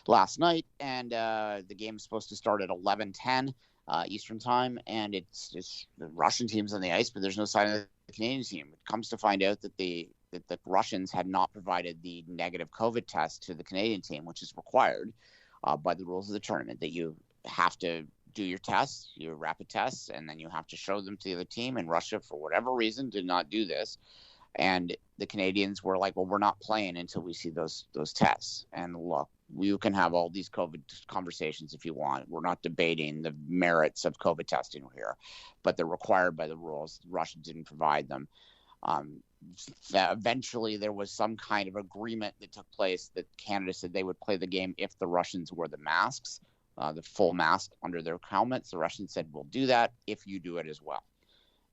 last night, and the game is supposed to start at 11:10 Eastern time, and it's the Russian team's on the ice, but there's no sign of the Canadian team. It comes to find out that the Russians had not provided the negative COVID test to the Canadian team, which is required by the rules of the tournament, that you have to do your tests, your rapid tests, and then you have to show them to the other team. And Russia, for whatever reason, did not do this. And the Canadians were like, well, we're not playing until we see those tests. And look, you can have all these COVID conversations if you want. We're not debating the merits of COVID testing here, but they're required by the rules. Russia didn't provide them. Eventually, there was some kind of agreement that took place that Canada said they would play the game if the Russians wore the masks. The full mask under their helmets. The Russians said, we'll do that if you do it as well.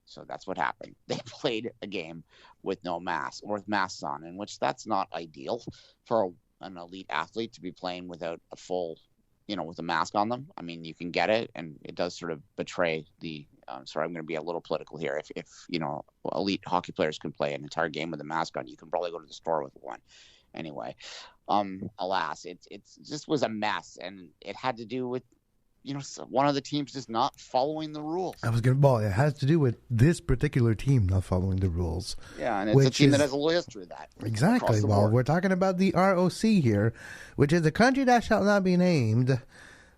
So that's what happened. They played a game with no mask, or with masks on, in which that's not ideal for an elite athlete to be playing without a full, with a mask on them. I mean, you can get it, and it does sort of betray the, sorry, I'm going to be a little political here. If elite hockey players can play an entire game with a mask on, you can probably go to the store with one. Anyway, alas, it just was a mess, and it had to do with, one of the teams just not following the rules. It has to do with this particular team not following the rules. Yeah, and it's a team that has a little history of that. Exactly. Well, we're talking about the ROC here, which is a country that shall not be named,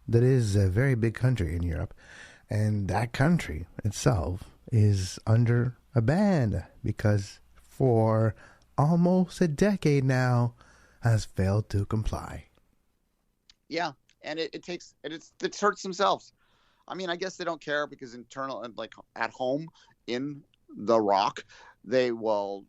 that is a very big country in Europe, and that country itself is under a ban because for almost a decade now has failed to comply. Yeah, and it hurts themselves. I mean, I guess they don't care because like at home in the Rock, they will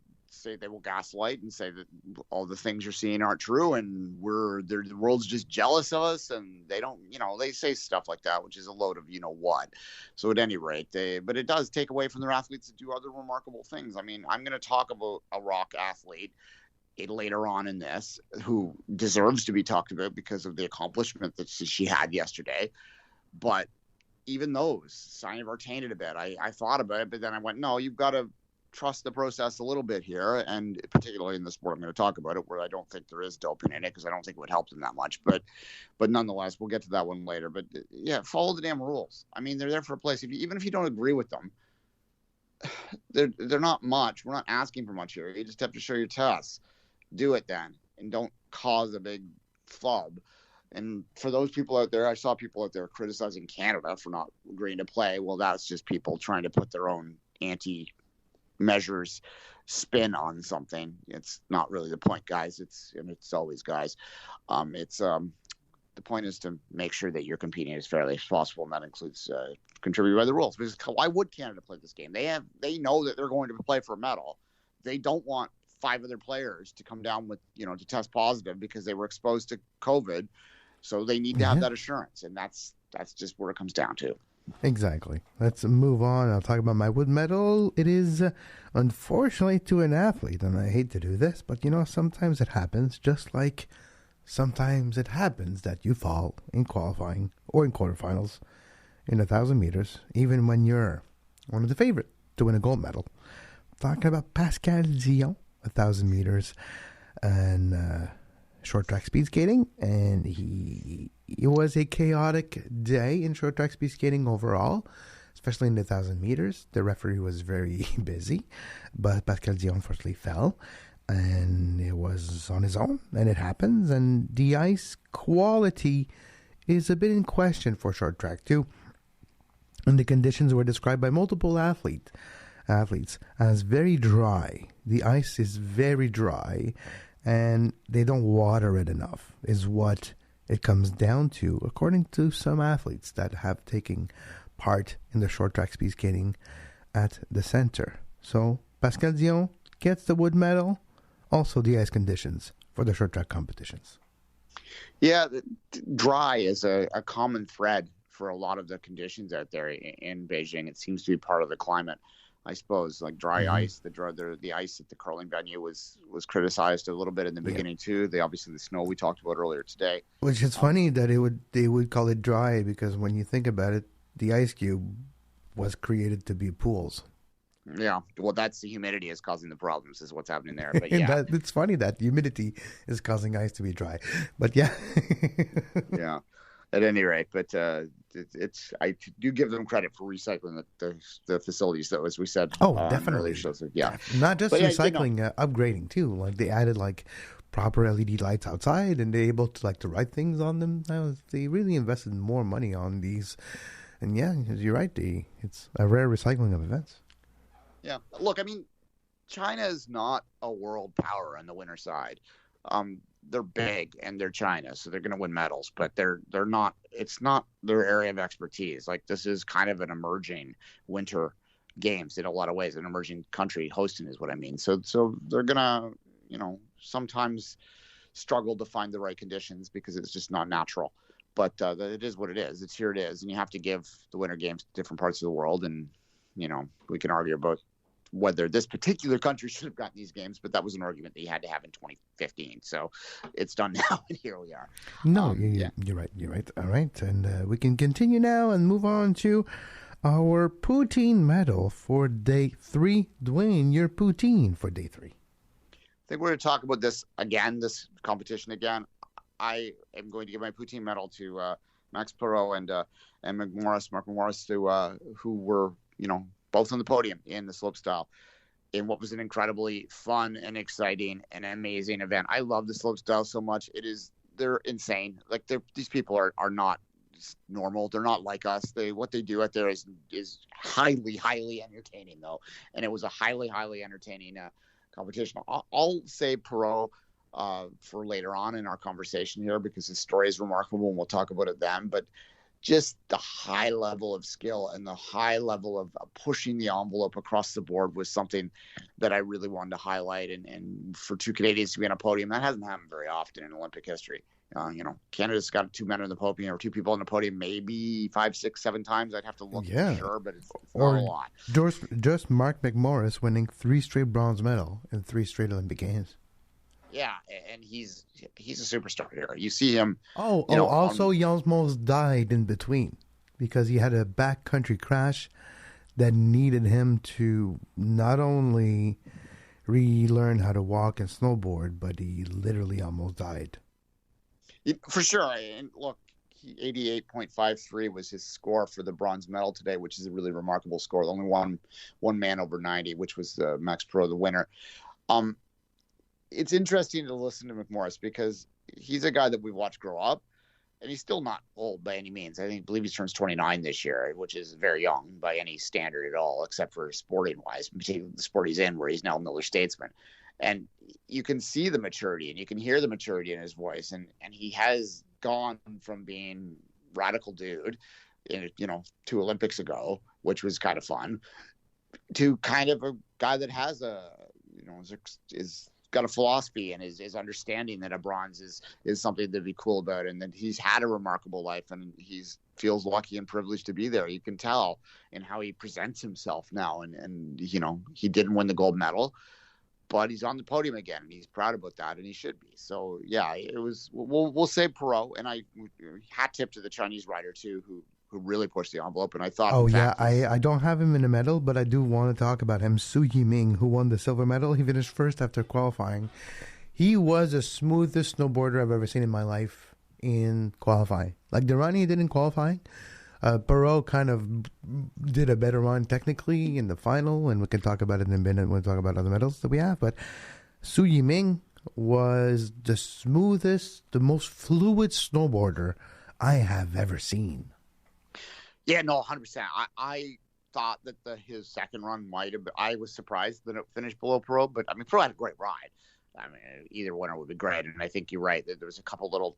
gaslight and say that all the things you're seeing aren't true, and the world's just jealous of us, and they don't, they say stuff like that, which is a load of what. So at any rate, but it does take away from their athletes to do other remarkable things. I mean, I'm going to talk about a Rock athlete later on in this who deserves to be talked about because of the accomplishment that she had yesterday. But even those kind of are tainted a bit. I thought about it, but then I went, no, you've got to trust the process a little bit here, and particularly in the sport I'm going to talk about it, where I don't think there is doping in it, because I don't think it would help them that much. But nonetheless, we'll get to that one later. But yeah, follow the damn rules. I mean, they're there for a place. Even if you don't agree with them, they're not much. We're not asking for much here. You just have to show your tests. Do it then, and don't cause a big flub. And for those people out there, I saw people out there criticizing Canada for not agreeing to play. Well, that's just people trying to put their own anti-measures spin on something. It's not really the point, guys. It's always guys. The point is to make sure that you're competing as fairly as possible, and that includes contributing by the rules. Because why would Canada play this game? They know that they're going to play for a medal. They don't want 5 of their players to come down with, to test positive because they were exposed to COVID. So they need to have that assurance, and that's just where it comes down to. Exactly. Let's move on. I'll talk about my wood medal. It is, unfortunately, to an athlete, and I hate to do this, but, sometimes it happens, just like sometimes it happens that you fall in qualifying or in quarterfinals in 1,000 meters, even when you're one of the favorite to win a gold medal. Talking about Pascal Dion, 1,000 meters and short track speed skating, and it was a chaotic day in short track speed skating overall, especially in the 1,000 meters. The referee was very busy, but Pascal Dion unfortunately fell, and it was on his own, and it happens, and the ice quality is a bit in question for short track too, and the conditions were described by multiple athletes as very dry. The ice is very dry, and they don't water it enough, is what it comes down to, according to some athletes that have taken part in the short track speed skating at the center. So Pascal Dion gets the wood medal, also the ice conditions for the short track competitions. Yeah, dry is a common thread for a lot of the conditions out there in Beijing. It seems to be part of the climate, I suppose. Like dry ice, the ice at the curling venue was criticized a little bit in the beginning too. Obviously the snow we talked about earlier today. Which is funny that they would call it dry, because when you think about it, the ice cube was created to be pools. Yeah, well, that's the humidity is causing the problems, is what's happening there. But yeah, it's funny that humidity is causing ice to be dry. But yeah, yeah. At any rate, but it's I do give them credit for recycling the facilities, though, as we said. Oh, definitely. Shows. Yeah, not just but recycling, upgrading too. Like they added like proper LED lights outside, and they're able to to write things on them. They really invested more money on these, and yeah, you're right. It's a rare recycling of events. Yeah, look, I mean, China is not a world power on the winter side. They're big and they're China, so they're going to win medals, but they're not. It's not their area of expertise. Like this is kind of an emerging winter games in a lot of ways. An emerging country hosting is what I mean. So they're gonna, sometimes struggle to find the right conditions because it's just not natural. But it is what it is. It's here it is, and you have to give the winter games to different parts of the world. And we can argue about whether this particular country should have gotten these games, but that was an argument that you had to have in 2015. So it's done now, and here we are. No, you're right. You're right. All right, and we can continue now and move on to our Poutine Medal for day 3. Duane, your Poutine for day 3. I think we're going to talk about this competition again. I am going to give my Poutine Medal to Max Perot and Mark McMorris, who were, both on the podium in the slopestyle in what was an incredibly fun and exciting and amazing event. I love the slopestyle so much. They're insane. Like these people are not normal. They're not like us. What they do out there is highly, highly entertaining though. And it was a highly, highly entertaining competition. I'll say Perot for later on in our conversation here, because his story is remarkable and we'll talk about it then. But just the high level of skill and the high level of pushing the envelope across the board was something that I really wanted to highlight. And for two Canadians to be on a podium, that hasn't happened very often in Olympic history. Canada's got 2 men on the podium or 2 people on the podium, maybe 5, 6, 7 times. I'd have to look for sure, but it's not a lot. Just Mark McMorris winning 3 straight bronze medal in 3 straight Olympic Games. Yeah, and he's a superstar here. You see him. Also he almost died in between because he had a backcountry crash that needed him to not only relearn how to walk and snowboard, but he literally almost died. For sure. And look, 88.53 was his score for the bronze medal today, which is a really remarkable score. Only one man over 90, which was Max Perot, the winner. It's interesting to listen to McMorris because he's a guy that we've watched grow up, and he's still not old by any means. I believe he turns 29 this year, which is very young by any standard at all, except for sporting-wise, particularly the sport he's in, where he's now Miller Statesman. And you can see the maturity, and you can hear the maturity in his voice, and he has gone from being radical dude, 2 Olympics ago, which was kind of fun, to kind of a guy that has is got a philosophy and is understanding that a bronze is something to be cool about, and that he's had a remarkable life and feels lucky and privileged to be there. You can tell in how he presents himself now, and he didn't win the gold medal, but he's on the podium again, and he's proud about that, and he should be. So yeah, it was. We'll say Perot, and I hat tip to the Chinese rider too, who really pushed the envelope. And I thought, Oh, yeah, I don't have him in a medal, but I do want to talk about him. Su Yiming, who won the silver medal. He finished first after qualifying. He was the smoothest snowboarder I've ever seen in my life in qualifying. Like Durrani did in qualifying. Perot kind of did a better run technically in the final, and we can talk about it in a minute when we talk about other medals that we have. But Su Yiming was the smoothest, the most fluid snowboarder I have ever seen. Yeah, no, 100%. I thought that his second run might have been, I was surprised that it finished below Perot, but I mean, Perot had a great ride. I mean, either winner would be great, and I think you're right that there was a couple little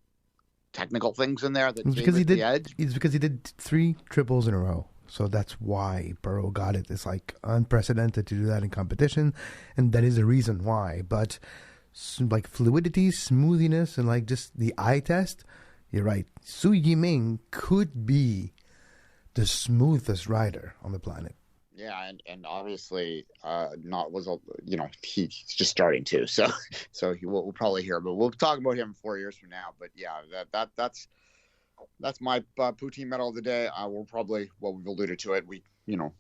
technical things in there that gave the edge. It's because he did 3 triples in a row. So that's why Perot got it. It's like unprecedented to do that in competition, and that is the reason why. But like fluidity, smoothness, and like just the eye test, you're right. Su Yiming could be the smoothest rider on the planet. Yeah, and obviously he's just starting to. So we'll probably hear, but we'll talk about him 4 years from now. But yeah, that's my Poutine medal of the day. We've alluded to it.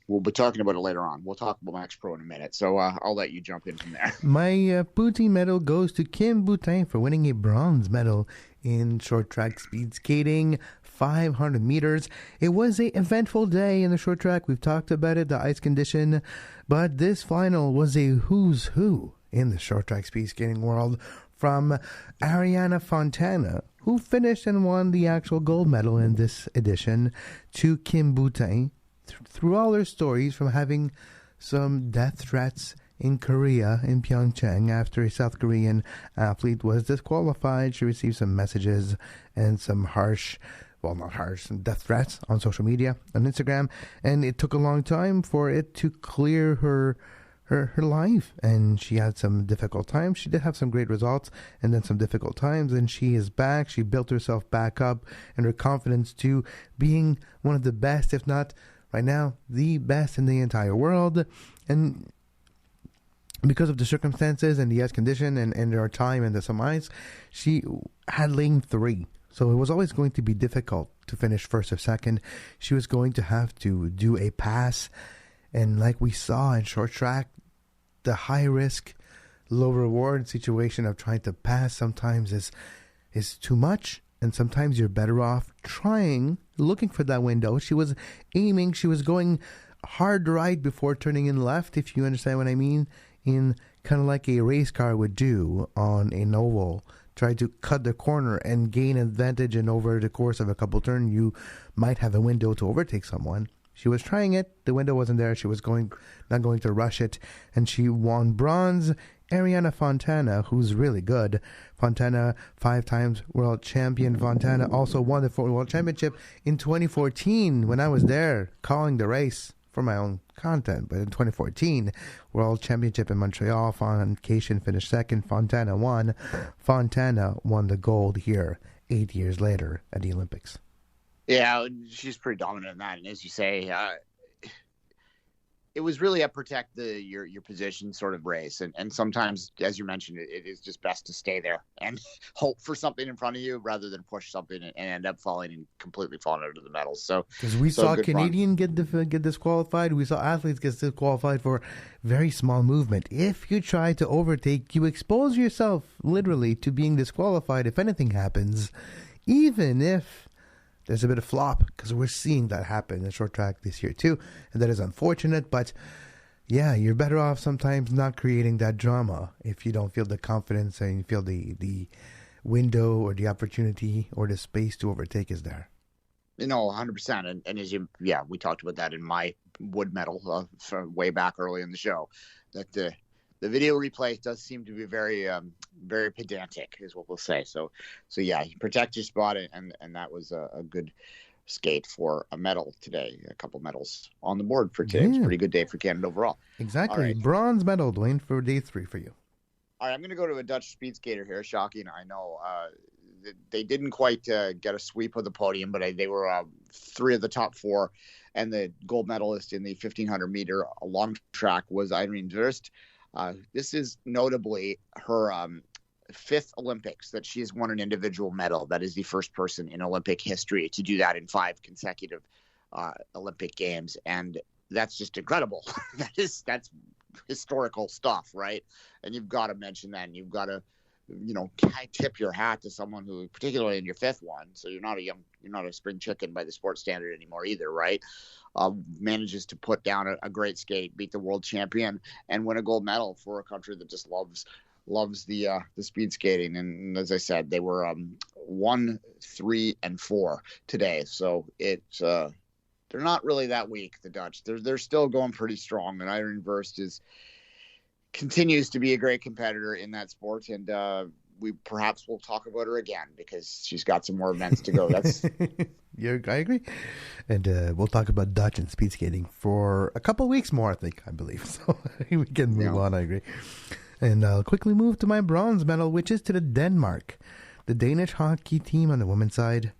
We'll be talking about it later on. We'll talk about Max Pro in a minute. So I'll let you jump in from there. My Poutine medal goes to Kim Boutin for winning a bronze medal in short track speed skating, 500 meters. It was an eventful day in the short track. We've talked about it, the ice condition. But this final was a who's who in the short track speed skating world, from Ariana Fontana, who finished and won the actual gold medal in this edition, to Kim Boutin. Through all her stories, from having some death threats in Korea, in Pyeongchang, after a South Korean athlete was disqualified, she received some messages and some some death threats on social media, on Instagram, and it took a long time for it to clear her life, and she had some difficult times. She did have some great results, and then some difficult times, and she is back. She built herself back up, and her confidence to being one of the best, if not right now, the best in the entire world. And because of the circumstances and the ice condition and her time in the some ice, she had lane 3. So it was always going to be difficult to finish first or second. She was going to have to do a pass. And like we saw in short track, the high risk, low reward situation of trying to pass sometimes is too much. And sometimes you're better off looking for that window. She was aiming, she was going hard right before turning in left, if you understand what I mean, in kind of like a race car would do on an oval. Try to cut the corner and gain advantage, and over the course of a couple turns, you might have a window to overtake someone. She was trying it. The window wasn't there. She was not going to rush it, and she won bronze. Ariana Fontana, who's really good. Fontana, 5 times world champion. Fontana also won the world championship in 2014 when I was there calling the race for my own content. But in 2014, world championship in Montreal, Fontana finished second. Fontana won. Fontana won the gold here 8 years later at the Olympics. Yeah, she's pretty dominant in that. And as you say, it was really a protect your position sort of race. And sometimes, as you mentioned, it is just best to stay there and hope for something in front of you rather than push something and end up completely falling out of the medals. So because we saw Canadian get disqualified, we saw athletes get disqualified for very small movement. If you try to overtake, you expose yourself literally to being disqualified if anything happens, even if there's a bit of flop, because we're seeing that happen in short track this year too, and that is unfortunate. But yeah, you're better off sometimes not creating that drama if you don't feel the confidence and you feel the window or the opportunity or the space to overtake is there. 100%. And as we talked about that in my wood medal from way back early in the show, that the video replay does seem to be very, very pedantic, is what we'll say. So yeah, you protect your spot, and that was a good skate for a medal today. A couple medals on the board for today. Yeah. It's a pretty good day for Canada overall. Exactly. Right. Bronze medal, Duane, for day 3 for you. All right, I'm going to go to a Dutch speed skater here. Shocking, I know. They didn't quite get a sweep of the podium, but they were 3 of the top 4. And the gold medalist in the 1,500 meter long track was Irene Wurst. This is notably her 5th Olympics that she has won an individual medal. That is the first person in Olympic history to do that in 5 consecutive Olympic Games, and that's just incredible. That's historical stuff, right? And you've got to mention that, and you've got to, tip your hat to someone who, particularly in your fifth one, so you're not a spring chicken by the sports standard anymore either, right? Manages to put down a great skate, beat the world champion, and win a gold medal for a country that just loves the speed skating. And as I said, they were 1, 3, and 4 today, so it's they're not really that weak, the Dutch. They're still going pretty strong, and Irene Verst continues to be a great competitor in that sport, and we perhaps will talk about her again because she's got some more events to go. That's I agree, and we'll talk about Dutch and speed skating for a couple of weeks more, I believe. So we can move on. I agree, and I'll quickly move to my bronze medal, which is to the Denmark. The Danish hockey team on the women's side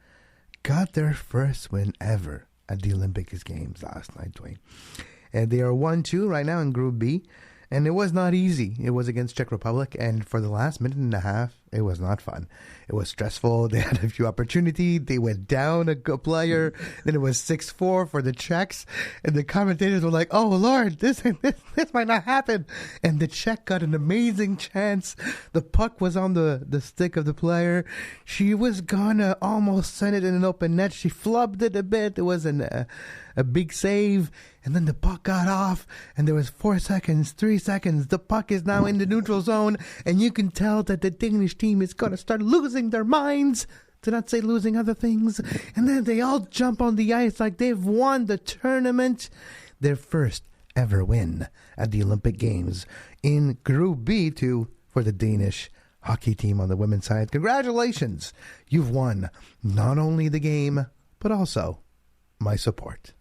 got their first win ever at the Olympic Games last night, Duane. And they are 1-2 right now in Group B. And it was not easy. It was against Czech Republic. And for the last minute and a half, it was not fun. It was stressful. They had a few opportunities. They went down a player. Then it was 6-4 for the Czechs. And the commentators were like, oh, Lord, this might not happen. And the Czech got an amazing chance. The puck was on the stick of the player. She was going to almost send it in an open net. She flubbed it a bit. It was a big save. And then the puck got off. And there was 4 seconds, 3 seconds. The puck is now in the neutral zone. And you can tell that the Danish team is going to start losing their minds, to not say losing other things. And then they all jump on the ice like they've won the tournament. Their first ever win at the Olympic Games in Group B for the Danish hockey team on the women's side. Congratulations. You've won not only the game, but also my support.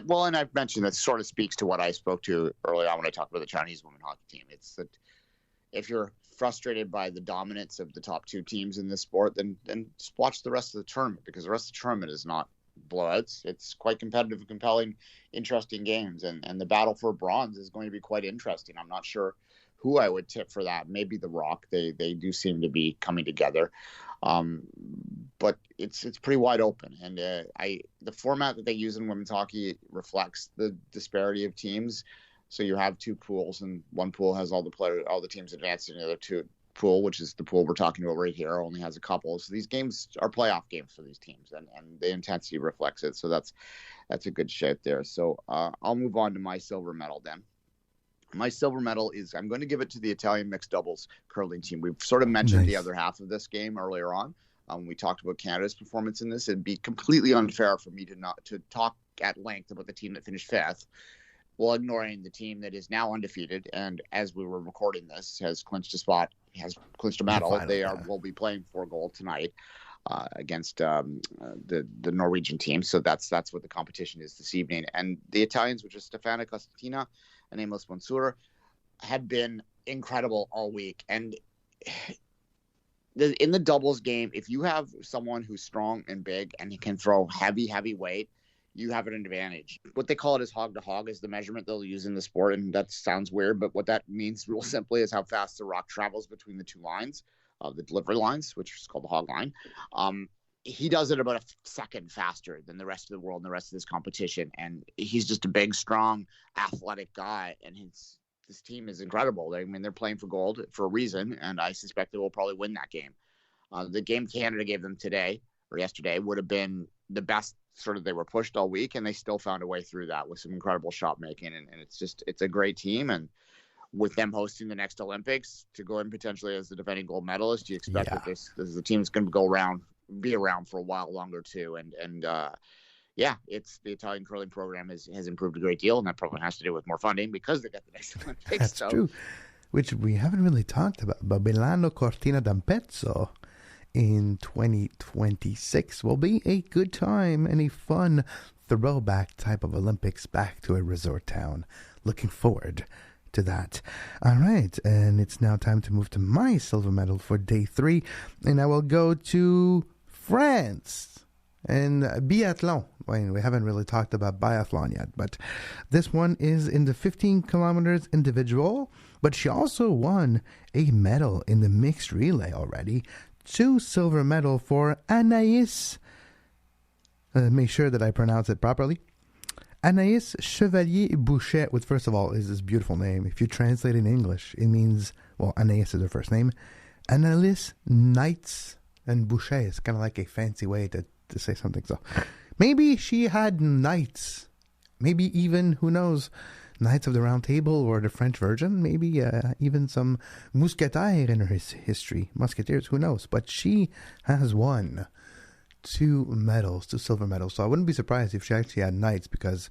Well, and I've mentioned that sort of speaks to what I spoke to earlier on when I talked about the Chinese women hockey team. It's that if you're frustrated by the dominance of the top two teams in this sport, then just watch the rest of the tournament, because the rest of the tournament is not blowouts. It's quite competitive, compelling, interesting games, and the battle for bronze is going to be quite interesting. I'm not sure who I would tip for that. Maybe the Rock. They do seem to be coming together, but it's pretty wide open. And the format that they use in women's hockey reflects the disparity of teams. So you have two pools, and one pool has all the teams advanced, and the other pool, which is the pool we're talking about right here, only has a couple. So these games are playoff games for these teams, and the intensity reflects it. So that's a good shout there. So I'll move on to my silver medal then. My silver medal is, I'm going to give it to the Italian mixed doubles curling team. We've sort of mentioned the other half of this game earlier on. We talked about Canada's performance in this. It'd be completely unfair for me to talk at length about the team that finished fifth, while ignoring the team that is now undefeated and, as we were recording this, has clinched a medal. They will be playing for gold tonight against the Norwegian team. So that's what the competition is this evening. And the Italians, which is Stefana Costantina and Amos Mansour, had been incredible all week. And in the doubles game, if you have someone who's strong and big and he can throw heavy weight, you have an advantage. What they call it is hog to hog is the measurement they'll use in the sport. And that sounds weird, but what that means real simply is how fast the rock travels between the two lines, the delivery lines, which is called the hog line. He does it about a second faster than the rest of the world and the rest of this competition. And he's just a big, strong, athletic guy. And this team is incredible. They're playing for gold for a reason. And I suspect they will probably win that game. The game Canada gave them yesterday would have been the best. They were pushed all week, and they still found a way through that with some incredible shot making. And it's a great team. And with them hosting the next Olympics, to go in potentially as the defending gold medalist, you expect that this is a team that's going to be around for a while longer too. And it's the Italian curling program has improved a great deal, and that probably has to do with more funding because they got the next Olympics. That's true, which we haven't really talked about. But Milano Cortina d'Ampezzo in 2026 will be a good time and a fun throwback type of Olympics back to a resort town. Looking forward to that. All right, and it's now time to move to my silver medal for day 3, and I will go to France and biathlon. We haven't really talked about biathlon yet, but this one is in the 15 kilometers individual, but she also won a medal in the mixed relay already. 2 silver medal for Anaïs make sure that I pronounce it properly. Anaïs Chevalier-Bouchet, which first of all is this beautiful name. If you translate in English, it means, well, Anaïs is her first name. Annalise Knights and Bouchet is kind of like a fancy way to say something. So maybe she had knights. Maybe even, who knows, Knights of the Round Table or the French Virgin. Maybe even some mousquetaires in her history. Musketeers, who knows. But she has won 2 silver medals. So I wouldn't be surprised if she actually had knights, because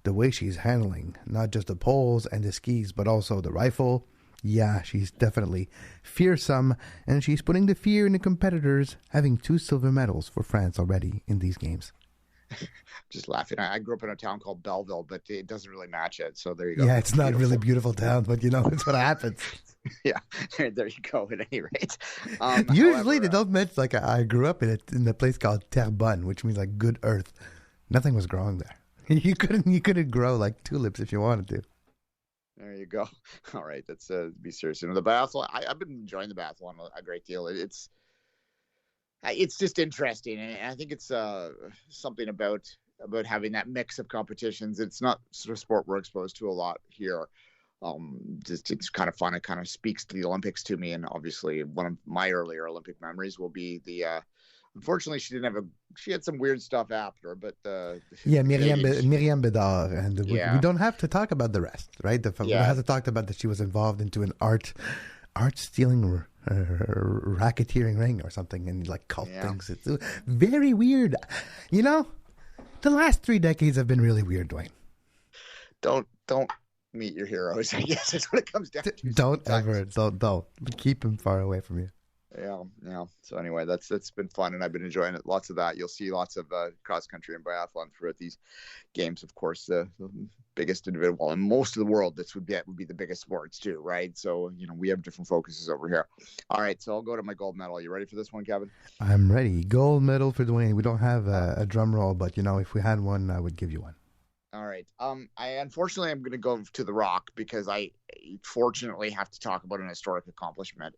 the way she's handling not just the poles and the skis, but also the rifle. Yeah, she's definitely fearsome, and she's putting the fear in the competitors, having 2 silver medals for France already in these games. Just laughing. I grew up in a town called Belleville, but it doesn't really match it. So there you go. Yeah, it's not really beautiful town, but it's what happens. Yeah, there you go. At any rate, usually they don't mention. Like I grew up in a place called Terrebonne, which means like good earth. Nothing was growing there. You couldn't grow like tulips if you wanted to. There you go. All right, let's be serious. The biathlon, I've been enjoying the biathlon a great deal. It's just interesting, and I think it's something about having that mix of competitions. It's not sort of sport we're exposed to a lot here. It's kind of fun. It kind of speaks to the Olympics to me, and obviously one of my earlier Olympic memories will be the. Unfortunately, she had some weird stuff after, but Myriam Bédard, and we don't have to talk about the rest, right? We have to talk about that she was involved into an art stealing racketeering ring or something, and like cult things. It's very weird. The last 3 decades have been really weird, Duane. Don't meet your heroes. I guess that's what it comes down to. Don't keep him far away from you. Yeah. So anyway, that's been fun, and I've been enjoying it. Lots of that. You'll see lots of cross country and biathlon throughout these games. Of course, the biggest individual in most of the world. This would be the biggest sports too, right? So we have different focuses over here. All right, so I'll go to my gold medal. You ready for this one, Kevin? I'm ready. Gold medal for Duane. We don't have a drum roll, but if we had one, I would give you one. All right. I unfortunately am going to go to The Rock, because I fortunately have to talk about an historic accomplishment.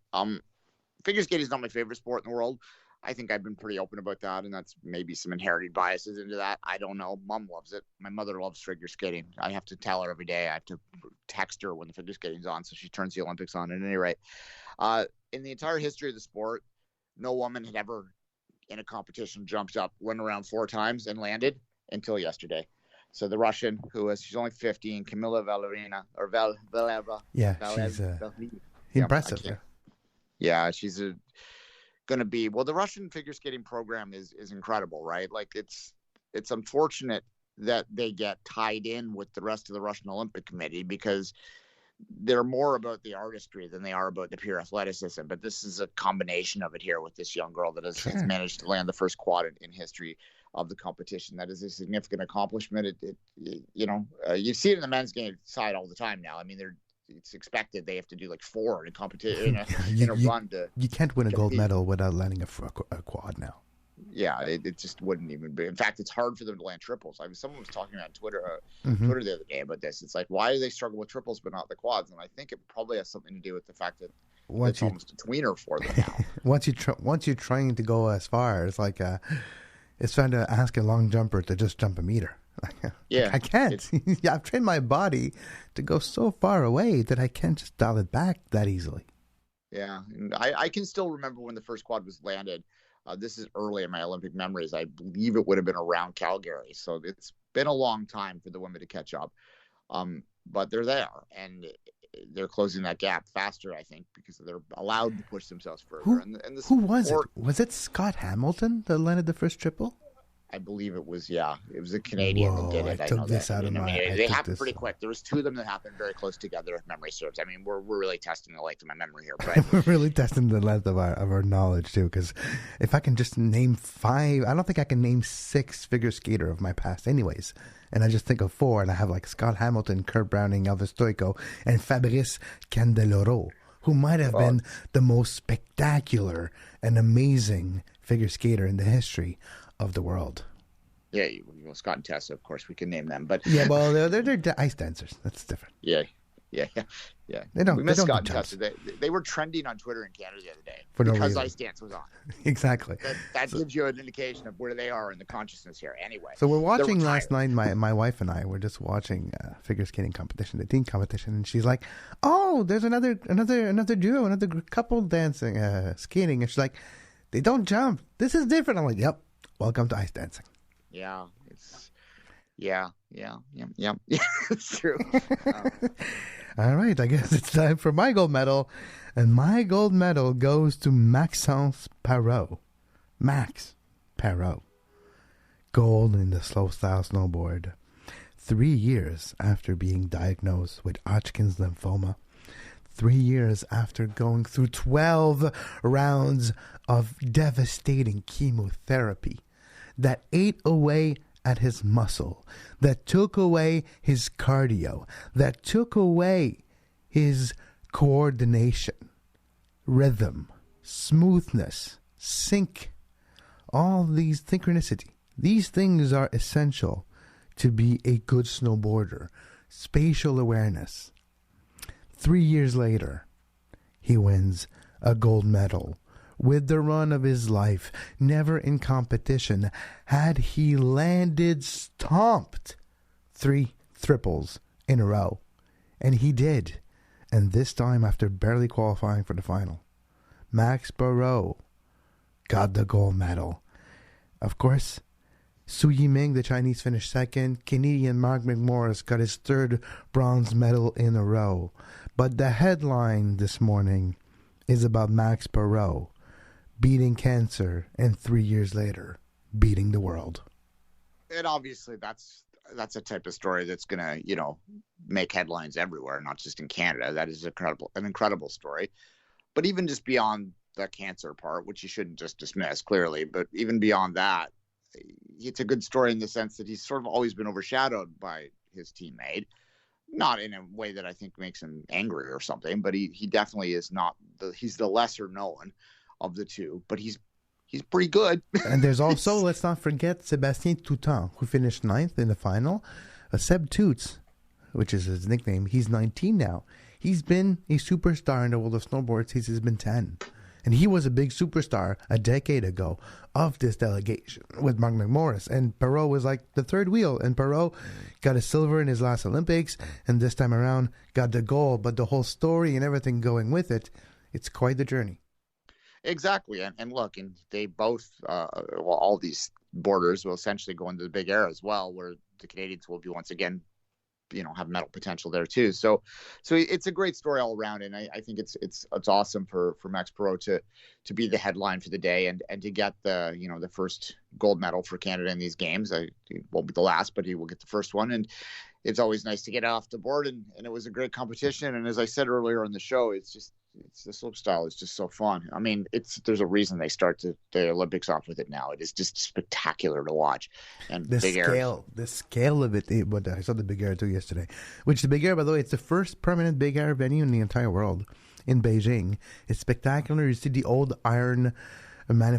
Figure skating is not my favorite sport in the world. I think I've been pretty open about that, and that's maybe some inherited biases into that. I don't know. Mom loves it. My mother loves figure skating. I have to tell her every day. I have to text her when the figure skating's on, so she turns the Olympics on. At any rate, in the entire history of the sport, no woman had ever in a competition jumped up, went around 4 times, and landed until yesterday. So the Russian, she's only 15, Kamila Valerina, or Valeva. Yeah, she's impressive. Yeah, she's going to be. Well, the Russian figure skating program is incredible, right? Like it's unfortunate that they get tied in with the rest of the Russian Olympic Committee, because they're more about the artistry than they are about the pure athleticism. But this is a combination of it here with this young girl that has managed to land the first quad in history of the competition. That is a significant accomplishment. You see it in the men's game side all the time now. I mean, it's expected they have to do like 4 in a competition in a run to. You can't win a gold medal without landing a quad now. Yeah, it just wouldn't even be. In fact, it's hard for them to land triples. Someone was talking on Twitter the other day about this. It's like, why do they struggle with triples but not the quads? And I think it probably has something to do with the fact that it's almost a tweener for them now. once you're trying to go as far, it's like it's trying to ask a long jumper to just jump a meter. Yeah, I can't. I've trained my body to go so far away that I can't just dial it back that easily. Yeah, and I can still remember when the first quad was landed. This is early in my Olympic memories. I believe it would have been around Calgary. So it's been a long time for the women to catch up. But they're there, and they're closing that gap faster, I think, because they're allowed to push themselves further. Who was it? Was it Scott Hamilton that landed the first triple? I believe it was, it was a Canadian that did it. I took this out of my They happened pretty quick. There was 2 of them that happened very close together, if memory serves. I mean, we're really testing the length of my memory here. But we're really testing the length of our knowledge, too, because if I can just name 5, I don't think I can name 6 figure skater of my past anyways. And I just think of 4, and I have like Scott Hamilton, Kurt Browning, Elvis Stoico, and Fabrice Candeloro, who might have been the most spectacular and amazing figure skater in the history of the world. Yeah, Scott and Tessa, of course, we can name them. But yeah, well, they're ice dancers. That's different. Yeah, Yeah. They don't. We missed they don't Scott do and jumps. Tessa. They were trending on Twitter in Canada the other day For no because reason. Ice Dance was on. Exactly. That gives you an indication of where they are in the consciousness here. Anyway, So we're watching last night. My wife and I were just watching figure skating competition, the team competition, and she's like, "Oh, there's another duo, another couple dancing, skating," and she's like, "They don't jump. This is different." I'm like, "Yep, welcome to ice dancing." Yeah, it's yeah. It's true. All right, I guess it's time for my gold medal, and my gold medal goes to Maxence Parrot. Max Parrot. Gold in the slopestyle snowboard. 3 years after being diagnosed with Hodgkin's lymphoma. 3 years after going through 12 rounds of devastating chemotherapy that ate away at his muscle, that took away his cardio, that took away his coordination, rhythm, smoothness, sync, all these synchronicity. These things are essential to be a good snowboarder. Spatial awareness. 3 years later, he wins a gold medal with the run of his life, never in competition, had he landed stomped 3 triples in a row. And he did. And this time after barely qualifying for the final. Max Parrot got the gold medal. Of course, Su Yiming, the Chinese, finished second. Canadian Mark McMorris got his 3rd bronze medal in a row. But the headline this morning is about Max Parrot beating cancer and 3 years later beating the world. And obviously that's a type of story that's going to, make headlines everywhere, not just in Canada. That is an incredible story. But even just beyond the cancer part, which you shouldn't just dismiss clearly, but even beyond that, it's a good story in the sense that he's sort of always been overshadowed by his teammate. Not in a way that I think makes him angry or something, but he definitely is not he's the lesser known of the two, but he's pretty good. And there's also, let's not forget, Sébastien Toutant, who finished 9th in the final. Seb Toots, which is his nickname, he's 19 now. He's been a superstar in the world of snowboard since he's been 10. And he was a big superstar a decade ago of this delegation with Mark McMorris. And Parrot was like the third wheel. And Parrot got a silver in his last Olympics. And this time around got the gold. But the whole story and everything going with it, it's quite the journey. Exactly. And look, and they both, all these borders will essentially go into the big air as well, where the Canadians will be once again, have medal potential there too. So it's a great story all around. And I think it's awesome for Max Parrot to be the headline for the day and to get the, the first gold medal for Canada in these games. It won't be the last, but he will get the first one. And it's always nice to get off the board. And it was a great competition. And as I said earlier in the show, it's the slopestyle is just so fun. I mean, there's a reason they start the Olympics off with it now. It is just spectacular to watch. And the scale of it. But I saw the Big Air too yesterday. Which the Big Air, by the way, it's the first permanent Big Air venue in the entire world in Beijing. It's spectacular. You see the old iron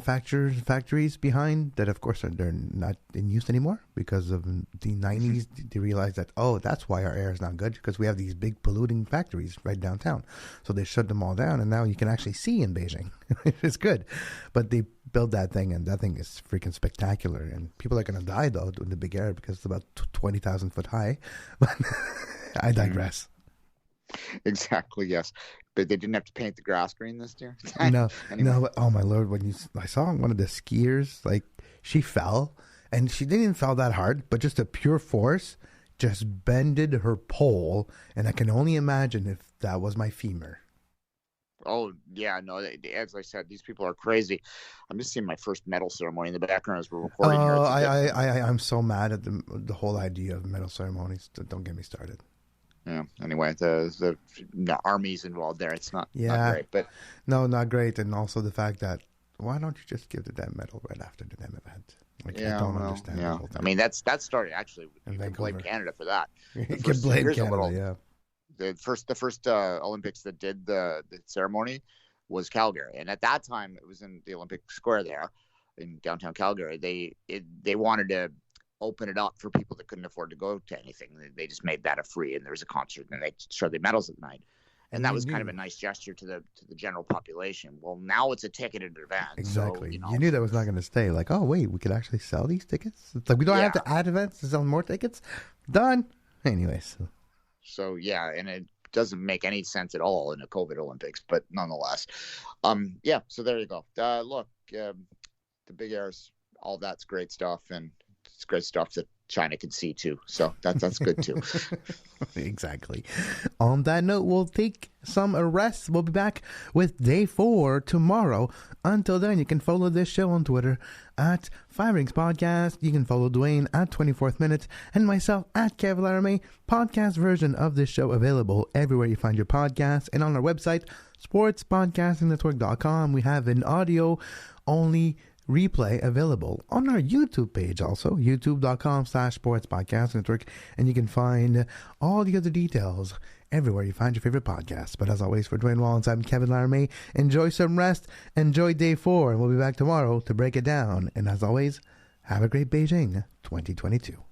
factories behind that, of course, they're not in use anymore because of the 90s. They realized that, that's why our air is not good, because we have these big polluting factories right downtown. So they shut them all down, and now you can actually see in Beijing. It's good. But they built that thing, and that thing is freaking spectacular. And people are going to die, though, in the Big Air because it's about 20,000 foot high. But I digress. Exactly, yes. But they didn't have to paint the grass green this year? No, anyway. No. Oh, my Lord. I saw one of the skiers, like, she fell, and she didn't fall that hard, but just a pure force just bended her pole, and I can only imagine if that was my femur. Oh, yeah, no, as I said, these people are crazy. I'm just seeing my first medal ceremony in the background as we're recording here. I'm so mad at the whole idea of medal ceremonies. Don't get me started. Yeah. Anyway, the army's involved there. It's not great, but no, not great. And also the fact that why don't you just give the damn medal right after the damn event? Like, I don't understand. Yeah, I mean that started actually. You can blame Canada for that. You can blame Canada. The first Olympics that did the ceremony was Calgary, and at that time it was in the Olympic Square there in downtown Calgary. They wanted to open it up for people that couldn't afford to go to anything. They just made that a free, and there was a concert, and they showed the medals at night. And that was kind of a nice gesture to the general population. Well, now it's a ticketed event. Exactly. So, you knew that was not going to stay. Like, oh, wait, we could actually sell these tickets? It's like, we don't have to add events to sell more tickets? Done. Anyways. So, yeah, and it doesn't make any sense at all in a COVID Olympics, but nonetheless. So there you go. Look, the big airs, all that's great stuff, and it's great stuff that China can see too. So that's good too. Exactly. On that note, we'll take some rest. We'll be back with day 4 tomorrow. Until then, you can follow this show on Twitter at 5 Rings Podcast. You can follow Duane at 24th Minute and myself at Kevin Laramee. Podcast version of this show available everywhere you find your podcasts, and on our website, sportspodcastingnetwork.com. We have an audio only replay available on our YouTube page also, youtube.com/sportspodcastnetwork, and you can find all the other details everywhere you find your favorite podcasts. But as always, for Duane Rollins, I'm Kevin Laramee. Enjoy some rest, enjoy day 4, and we'll be back tomorrow to break it down. And as always, have a great Beijing 2022.